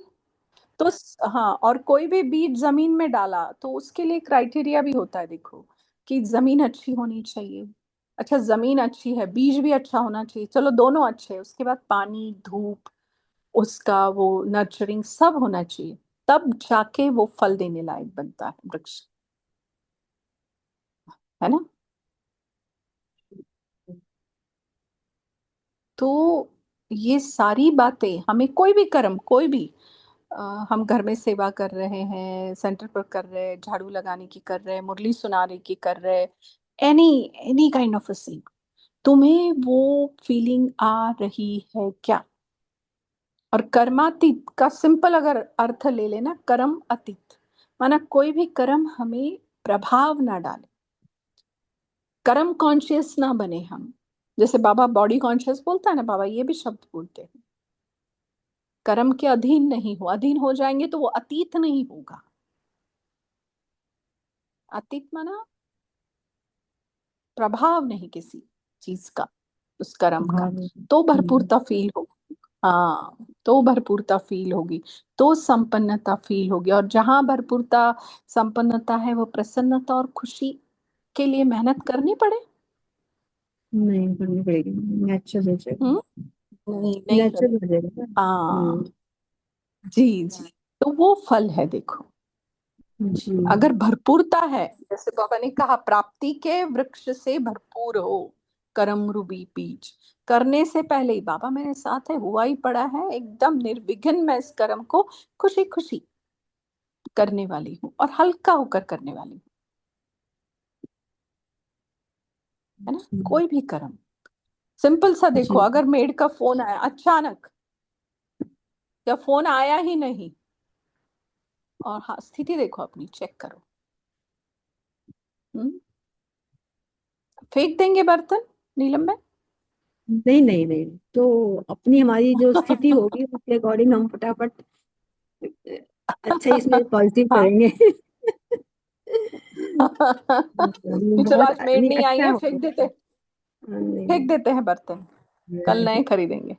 तो हाँ, और कोई भी बीज जमीन में डाला तो उसके लिए क्राइटेरिया भी होता है देखो, कि जमीन अच्छी होनी चाहिए। अच्छा, जमीन अच्छी है, बीज भी अच्छा होना चाहिए, चलो दोनों अच्छे हैं, उसके बाद पानी, धूप, उसका वो नर्चरिंग सब होना चाहिए, तब जाके वो फल देने लायक बनता है वृक्ष, है ना। तो ये सारी बातें हमें, कोई भी कर्म, कोई भी हम घर में सेवा कर रहे हैं, सेंटर पर कर रहे हैं, झाड़ू लगाने की कर रहे हैं, मुरली सुनाने की कर रहे हैं, any any kind of a thing, तुम्हें वो फीलिंग आ रही है क्या? और कर्मातीत का सिंपल अगर अर्थ ले लेना, कर्म अतीत, माना कोई भी कर्म हमें प्रभाव ना डाले, कर्म कॉन्शियस ना बने हम, जैसे बाबा बॉडी कॉन्शियस बोलता है ना, बाबा ये भी शब्द बोलते हैं, कर्म के अधीन नहीं हो, अधीन हो जाएंगे तो वो अतीत नहीं होगा। अतीत माना प्रभाव नहीं किसी चीज का, उस कर्म का, भाव। तो भरपूरता फील होगी। हाँ, तो भरपूरता फील होगी, तो संपन्नता फील होगी, और जहां भरपूरता संपन्नता है वो प्रसन्नता और खुशी के लिए मेहनत करनी पड़े। नहीं करनी पड़ेगी, नेचुरल हो जाएगा। हम्म, नहीं नहीं नेचुरल करे। हो जाएगा। हाँ, जी जी, तो वो फल है देखो। जी। अगर भरपूरता है, जैसे बाबा ने कहा, प्राप्ति के वृक्ष से भरपूर हो, कर्म रूपी बीज, करने से पहले ही बाबा मेरे साथ है, हुआ ही पड़ा है, एकदम निर्विघ्न मैं इस कर्म को खुशी खुशी करने वाली हूँ और हल्का होकर करने वाली हूँ, है ना। कोई भी कर्म सिंपल सा देखो, जी। अगर मेड का फोन आया अचानक, या फोन आया ही नहीं, और हाँ, स्थिति देखो अपनी, चेक करो, हम्म, फेंक देंगे बर्तन नीलम में? नहीं नहीं नहीं, तो अपनी हमारी जो स्थिति होगी उसके अकॉर्डिंग हम फटाफट अच्छा इसमें पॉजिटिव हाँ। करेंगे। कि चलो बहुत आज मेड नहीं नहीं आई अच्छा है, हो जाएगा। फेंक नहीं देते हैं बर्तन, कल नए खरीदेंगे,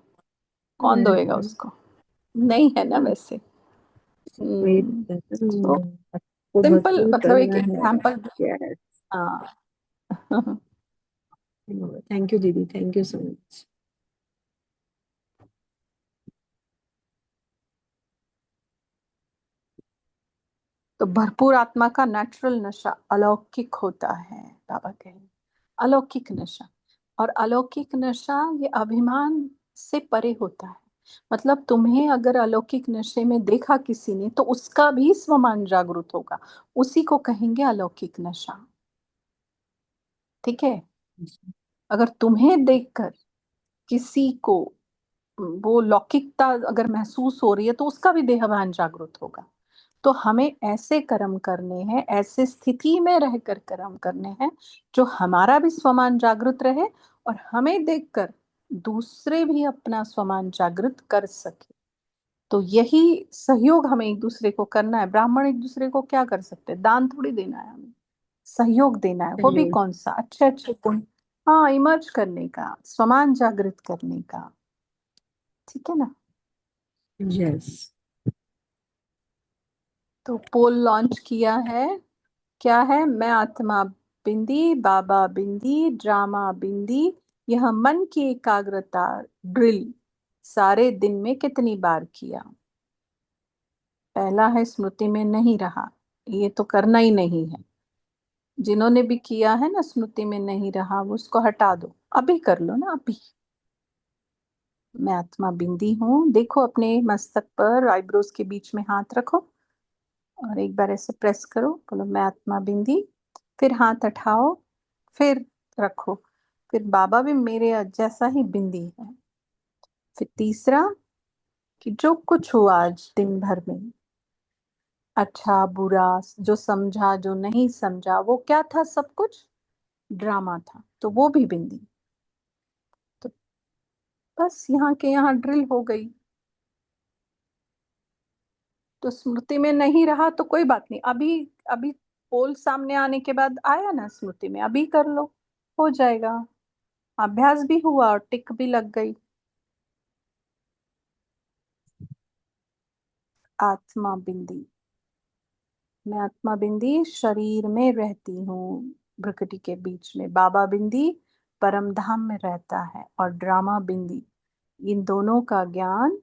कौन धोएगा नहीं, उसको? नहीं है ना वैसे। वही हम्म, कहते हैं तो ना, आपको सिंपल भरपूर मतलब एक करना है। एग्जाम्पल। यस। हाँ। थैंक यू दीदी, थैंक यू सो मच। तो भरपूर आत्मा का नेचुरल नशा अलौकिक होता है, बाबा कहे, अलौकिक नशा। और अलौकिक नशा ये अभिमान से परे होता है, मतलब तुम्हें अगर अलौकिक नशे में देखा किसी ने तो उसका भी स्वमान जागृत होगा, उसी को कहेंगे अलौकिक नशा। ठीक है, अगर तुम्हें देखकर किसी को वो लौकिकता अगर महसूस हो रही है तो उसका भी देहभान जागृत होगा, तो हमें ऐसे कर्म करने हैं, ऐसे स्थिति में रहकर कर्म करने हैं जो हमारा भी स्वमान जागृत रहे और हमें देखकर दूसरे भी अपना स्वमान जागृत कर सके। तो यही सहयोग हमें एक दूसरे को करना है। ब्राह्मण एक दूसरे को क्या कर सकते हैं? दान थोड़ी देना है हमें, सहयोग देना है। वो भी सहयोग। कौन सा? अच्छे अच्छे गुण, हाँ, इमर्ज करने का, स्वमान जागृत करने का। ठीक है ना? यस। तो पोल लॉन्च किया है। क्या है? मैं आत्मा बिंदी, बाबा बिंदी, ड्रामा बिंदी। यह मन की एकाग्रता ड्रिल सारे दिन में कितनी बार किया? पहला है स्मृति में नहीं रहा, ये तो करना ही नहीं है। जिन्होंने भी किया है ना स्मृति में नहीं रहा, वो उसको हटा दो, अभी कर लो ना, अभी। मैं आत्मा बिंदी हूँ, देखो अपने मस्तक पर, आईब्रोज के बीच में हाथ रखो और एक बार ऐसे प्रेस करो, बोलो मैं आत्मा बिंदी। फिर हाथ उठाओ, फिर रखो, फिर बाबा भी मेरे जैसा ही बिंदी है। फिर तीसरा कि जो कुछ हुआ आज दिन भर में, अच्छा बुरा, जो समझा जो नहीं समझा, वो क्या था? सब कुछ ड्रामा था, तो वो भी बिंदी। तो बस यहाँ के यहाँ ड्रिल हो गई। तो स्मृति में नहीं रहा तो कोई बात नहीं, अभी अभी पोल सामने आने के बाद आया ना स्मृति में, अभी कर लो, हो जाएगा। अभ्यास भी हुआ और टिक भी लग गई। आत्मा बिंदी, मैं आत्मा बिंदी शरीर में रहती हूँ, भ्रकटी के बीच में। बाबा बिंदी परम धाम में रहता है। और ड्रामा बिंदी, इन दोनों का ज्ञान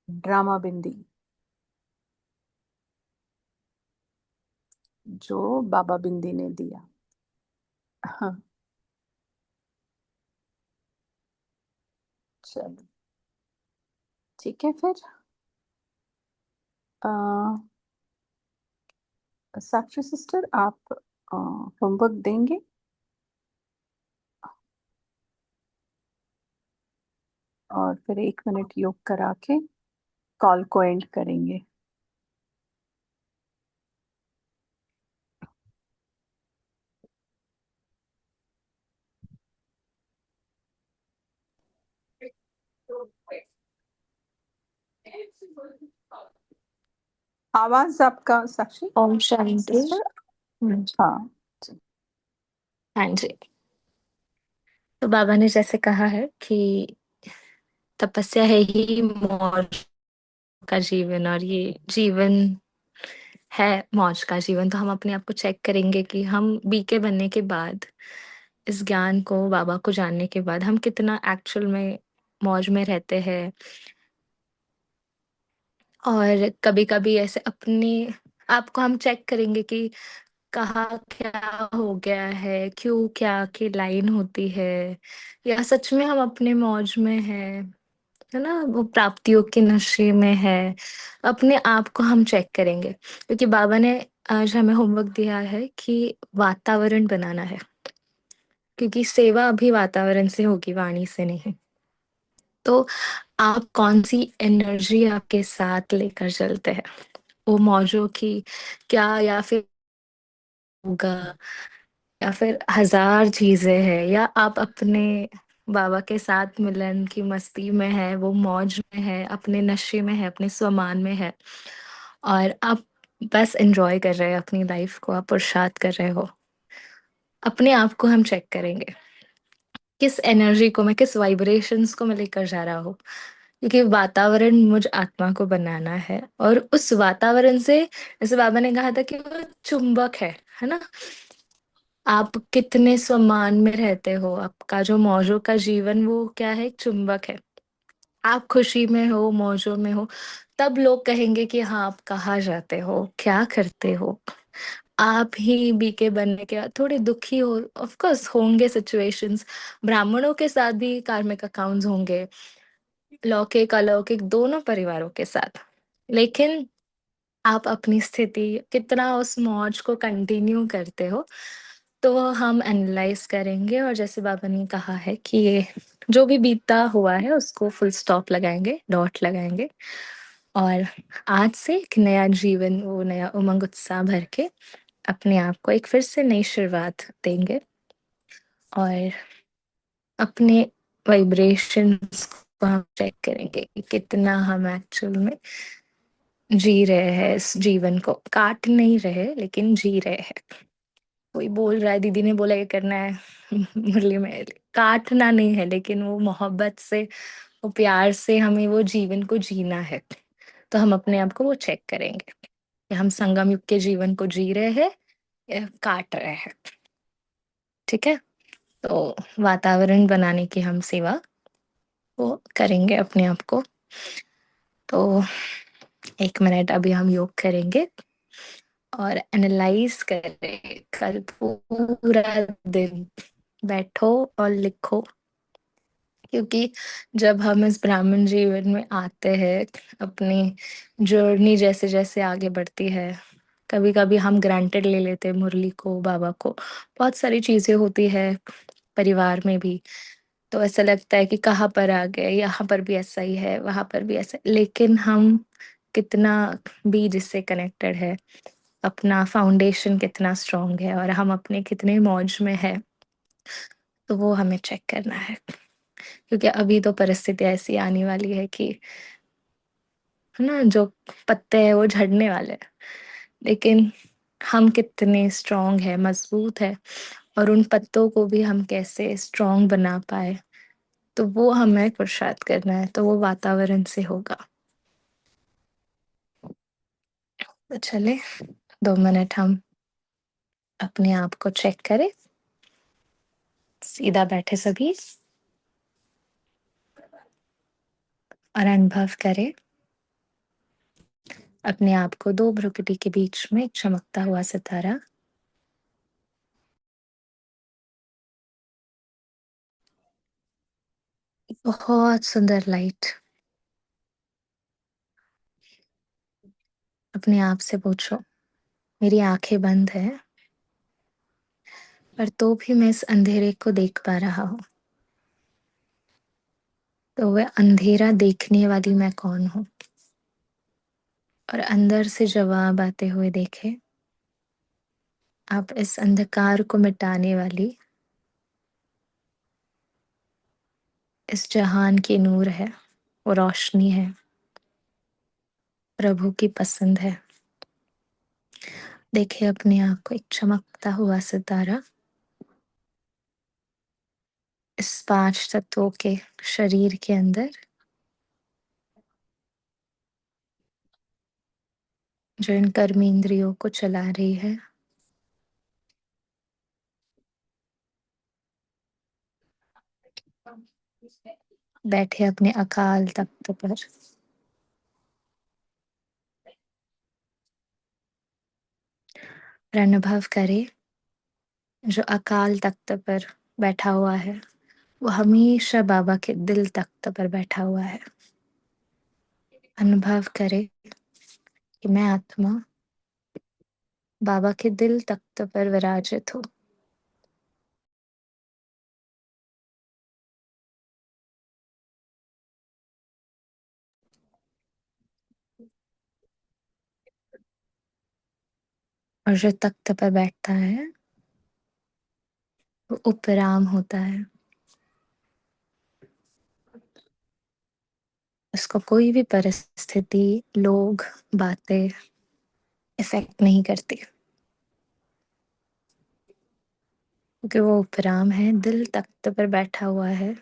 ड्रामा बिंदी जो बाबा बिंदी ने दिया। हाँ, चलो ठीक है फिर। साक्षी सिस्टर, आप होमवर्क देंगे? और फिर 1 मिनट योग करा के कॉल को एंड करेंगे। आवाज आपका साक्षी ओम शांति। सिस्टर? हाँ जी। हाँ जी। तो बाबा ने जैसे कहा है कि तपस्या है ही मौज का जीवन, और ये जीवन है मौज का जीवन। तो हम अपने आप को चेक करेंगे कि हम बीके बनने के बाद, इस ज्ञान को, बाबा को जानने के बाद, हम कितना एक्चुअल में मौज में रहते हैं। और कभी-कभी ऐसे अपने आप को हम चेक करेंगे कि कहाँ क्या हो गया है, क्यों क्या की लाइन होती है, या सच में हम अपने मौज में हैं, है ना? वो प्राप्तियों के नशे में है। अपने आप को हम चेक करेंगे, क्योंकि बाबा ने आज हमें होमवर्क दिया है कि वातावरण बनाना है, क्योंकि सेवा अभी वातावरण से होगी, वाणी से नहीं। तो आप कौन-सी एनर्जी आपके साथ लेकर चलते हैं? वो मौजों की क्या, या फिर होगा, या फिर हज़ार चीज़ें हैं, या आप अपने बाबा के साथ मिलन की मस्ती में है, वो मौज में है, अपने नशे में है, अपने स्वमान में है, और आप बस एन्जॉय कर रहे हैं अपनी लाइफ़ को, आप पुरुषार्थ कर रहे हो। अपने आप को हम चेक करेंगे, किस एनर्जी को मैं, किस वाइब्रेशंस को मैं लेकर जा रहा हूँ। क्योंकि वातावरण मुझ आत्मा को बनाना है, और उस वातावरण से, जैसे बाबा ने कहा था कि वो चुंबक है ना? आप कितने सम्मान में रहते हो, आपका जो मौजों का जीवन, वो क्या है? एक चुंबक है। आप खुशी में हो, मौजों में हो, तब लोग कहेंगे कि हाँ, आप कहाँ जाते हो, क्या करते हो? आप ही बीके बनने के बाद थोड़े दुखी हो, ऑफ कोर्स होंगे सिचुएशंस, ब्राह्मणों के साथ भी कार्मिक अकाउंट्स होंगे, लौकिक, अलौकिक दोनों परिवारों के साथ। लेकिन आप अपनी स्थिति कितना उस मौज को कंटिन्यू करते हो, तो हम एनालाइज़ करेंगे, और जैसे बाबा ने कहा है कि ये जो भी बीता हुआ है उसको फुल स्टॉप लगाएँगे, डॉट लगाएँगे, और आज से एक नया जीवन, वो नया उमंग उत्साह भर के अपने आप को एक फिर से नई शुरुआत देंगे और अपने वाइब्रेशंस को हम चेक करेंगे कि कितना हम एक्चुअल में जी रहे हैं, इस जीवन को काट नहीं रहे लेकिन जी रहे हैं। कोई बोल रहा है, दीदी ने बोला ये करना है मुरली में, काटना नहीं है लेकिन वो मोहब्बत से, वो प्यार से हमें वो जीवन को जीना है। तो हम अपने आप को वो चेक करेंगे कि हम संगम युग के जीवन को जी रहे हैं या काट रहे हैं। ठीक है, तो वातावरण बनाने की हम सेवा वो करेंगे अपने आप को। तो 1 मिनट अभी हम योग करेंगे और एनालाइज करें कल पूरा दिन। बैठो और लिखो, क्योंकि जब हम इस ब्राह्मण जीवन में आते हैं, अपनी जर्नी जैसे जैसे आगे बढ़ती है, कभी कभी हम ग्रांटेड ले लेते हैं मुरली को, बाबा को। बहुत सारी चीजें होती है परिवार में भी, तो ऐसा लगता है कि कहाँ पर आ गए, यहाँ पर भी ऐसा ही है, वहां पर भी ऐसा। लेकिन हम कितना बीज इससे कनेक्टेड है, अपना फाउंडेशन कितना स्ट्रांग है और हम अपने कितने मौज में है, तो वो हमें चेक करना है। क्योंकि अभी तो परिस्थिति ऐसी आने वाली है कि, है ना, जो पत्ते हैं वो झड़ने वाले हैं, लेकिन हम कितने स्ट्रांग है, मजबूत है, और उन पत्तों को भी हम कैसे स्ट्रांग बना पाए, तो वो हमें पुरुषार्थ करना है। तो वो वातावरण से होगा। तो चले 2 मिनट हम अपने आप को चेक करें। सीधा बैठे सभी और अनुभव करें अपने आप को 2 भ्रुकुटी के बीच में एक चमकता हुआ सितारा। बहुत सुंदर लाइट। अपने आप से पूछो, मेरी आंखें बंद है पर तो भी मैं इस अंधेरे को देख पा रहा हूँ। तो वह अंधेरा देखने वाली मैं कौन हूँ? और अंदर से जवाब आते हुए देखे, आप इस अंधकार को मिटाने वाली, इस जहान की नूर है, वो रोशनी है, प्रभु की पसंद है। देखे अपने आप को एक चमकता हुआ सितारा इस 5 तत्वों के शरीर के अंदर, जो इन कर्मेंद्रियों को चला रही है। बैठे अपने अकाल तख्त पर। और अनुभव करे, जो अकाल तख्त पर बैठा हुआ है वो हमेशा बाबा के दिल तख्त पर बैठा हुआ है। अनुभव करे कि मैं आत्मा बाबा के दिल तख्त पर विराजित हूँ। और जो तख्त पर बैठता है वो उपराम होता है। उसको कोई भी परिस्थिति, लोग, बातें इफेक्ट नहीं करती, क्योंकि वो उपराम है, दिल तख्त पर बैठा हुआ है,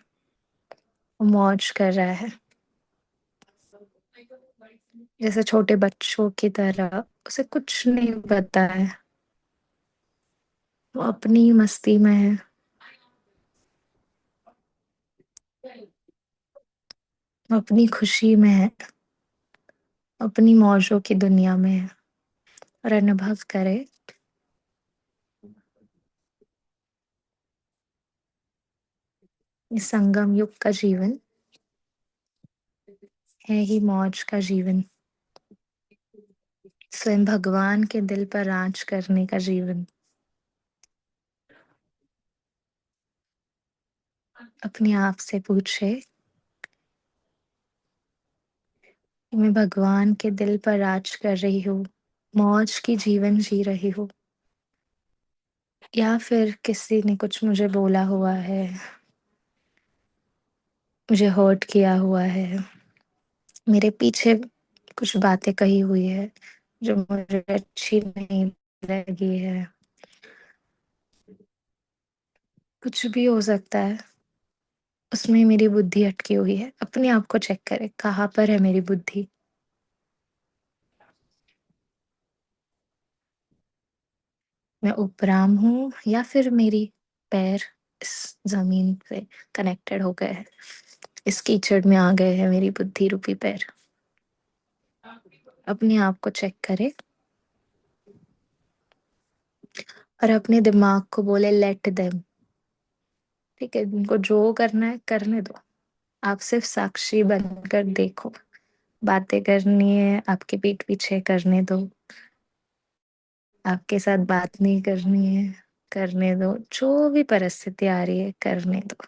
वो मौज कर रहा है। जैसे छोटे बच्चों की तरह, उसे कुछ नहीं पता है, वो अपनी मस्ती में है, वो अपनी खुशी में है, अपनी मौजों की दुनिया में है। और अनुभव करे ये संगम युग का जीवन है ही मौज का जीवन, स्वयं भगवान के दिल पर राज करने का जीवन। अपने आप से पूछे, कि मैं भगवान के दिल पर राज कर रही हूँ, मौज की जीवन जी रही हूँ, या फिर किसी ने कुछ मुझे बोला हुआ है, मुझे हर्ट किया हुआ है, मेरे पीछे कुछ बातें कही हुई है जो मुझे अच्छी नहीं लगी है, कुछ भी हो सकता है, उसमें मेरी बुद्धि अटकी हुई है। अपने आप को चेक करें, कहाँ पर है मेरी बुद्धि। मैं उपराम हूँ या फिर मेरी पैर इस जमीन से कनेक्टेड हो गए हैं, इस कीचड़ में आ गए हैं मेरी बुद्धि रूपी पैर। अपने आप को चेक करें और अपने दिमाग को बोले लेट देम। ठीक है, उनको जो करना है करने दो, आप सिर्फ साक्षी बनकर देखो। बातें करनी है आपके पीठ पीछे, करने दो। आपके साथ बात नहीं करनी है, करने दो। जो भी परिस्थिति आ रही है करने दो।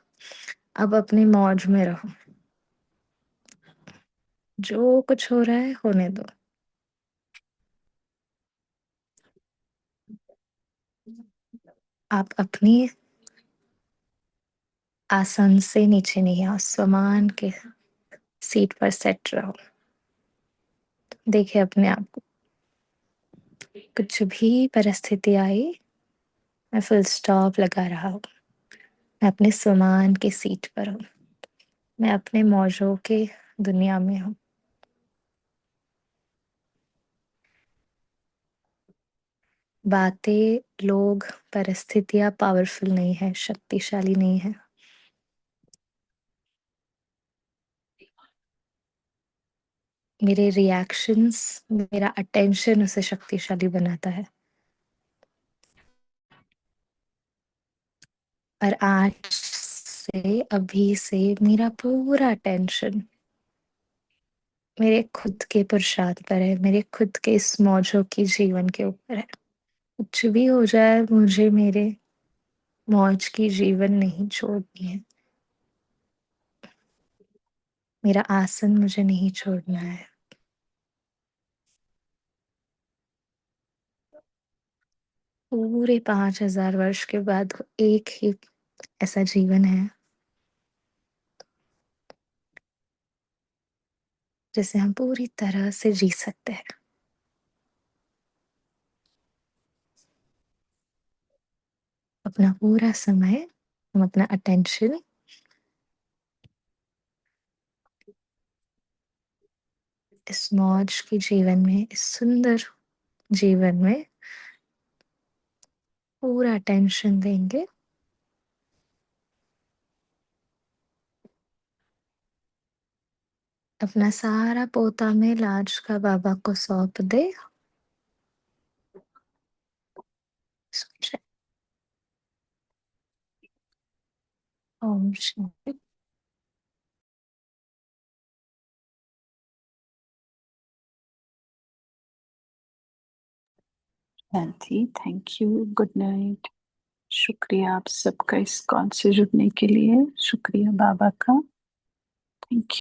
अब अपनी मौज में रहो, जो कुछ हो रहा है होने दो। आप अपनी आसन से नीचे नहीं, आसमान के सीट पर सेट रहो। देखिए अपने आप को, कुछ भी परिस्थिति आई मैं फुल स्टॉप लगा रहा हूँ। मैं अपने स्वमान की सीट पर हूँ, मैं अपने मौजों के दुनिया में हूँ। बातें, लोग, परिस्थितियां पावरफुल नहीं है, शक्तिशाली नहीं है। मेरे रिएक्शंस, मेरा अटेंशन उसे शक्तिशाली बनाता है। और आज से, अभी से मेरा पूरा अटेंशन मेरे खुद के पुरुषार्थ पर है, मेरे खुद के इस मौजों की जीवन के ऊपर है। कुछ भी हो जाए, मुझे मेरे मौज की जीवन नहीं छोड़नी है। मेरा आसन मुझे नहीं छोड़ना है। पूरे 5000 वर्ष के बाद एक ही ऐसा जीवन है जिसे हम पूरी तरह से जी सकते हैं। अपना पूरा समय, हम अपना अटेंशन इस मौज की जीवन में, इस सुंदर जीवन में पूरा अटेंशन देंगे। अपना सारा पोता में लाज का बाबा को सौंप दे। सोचे, ओम शांति। शांति, थैंक यू, गुड नाइट। शुक्रिया आप सबका इस कॉल से जुड़ने के लिए। शुक्रिया बाबा का। Thank you.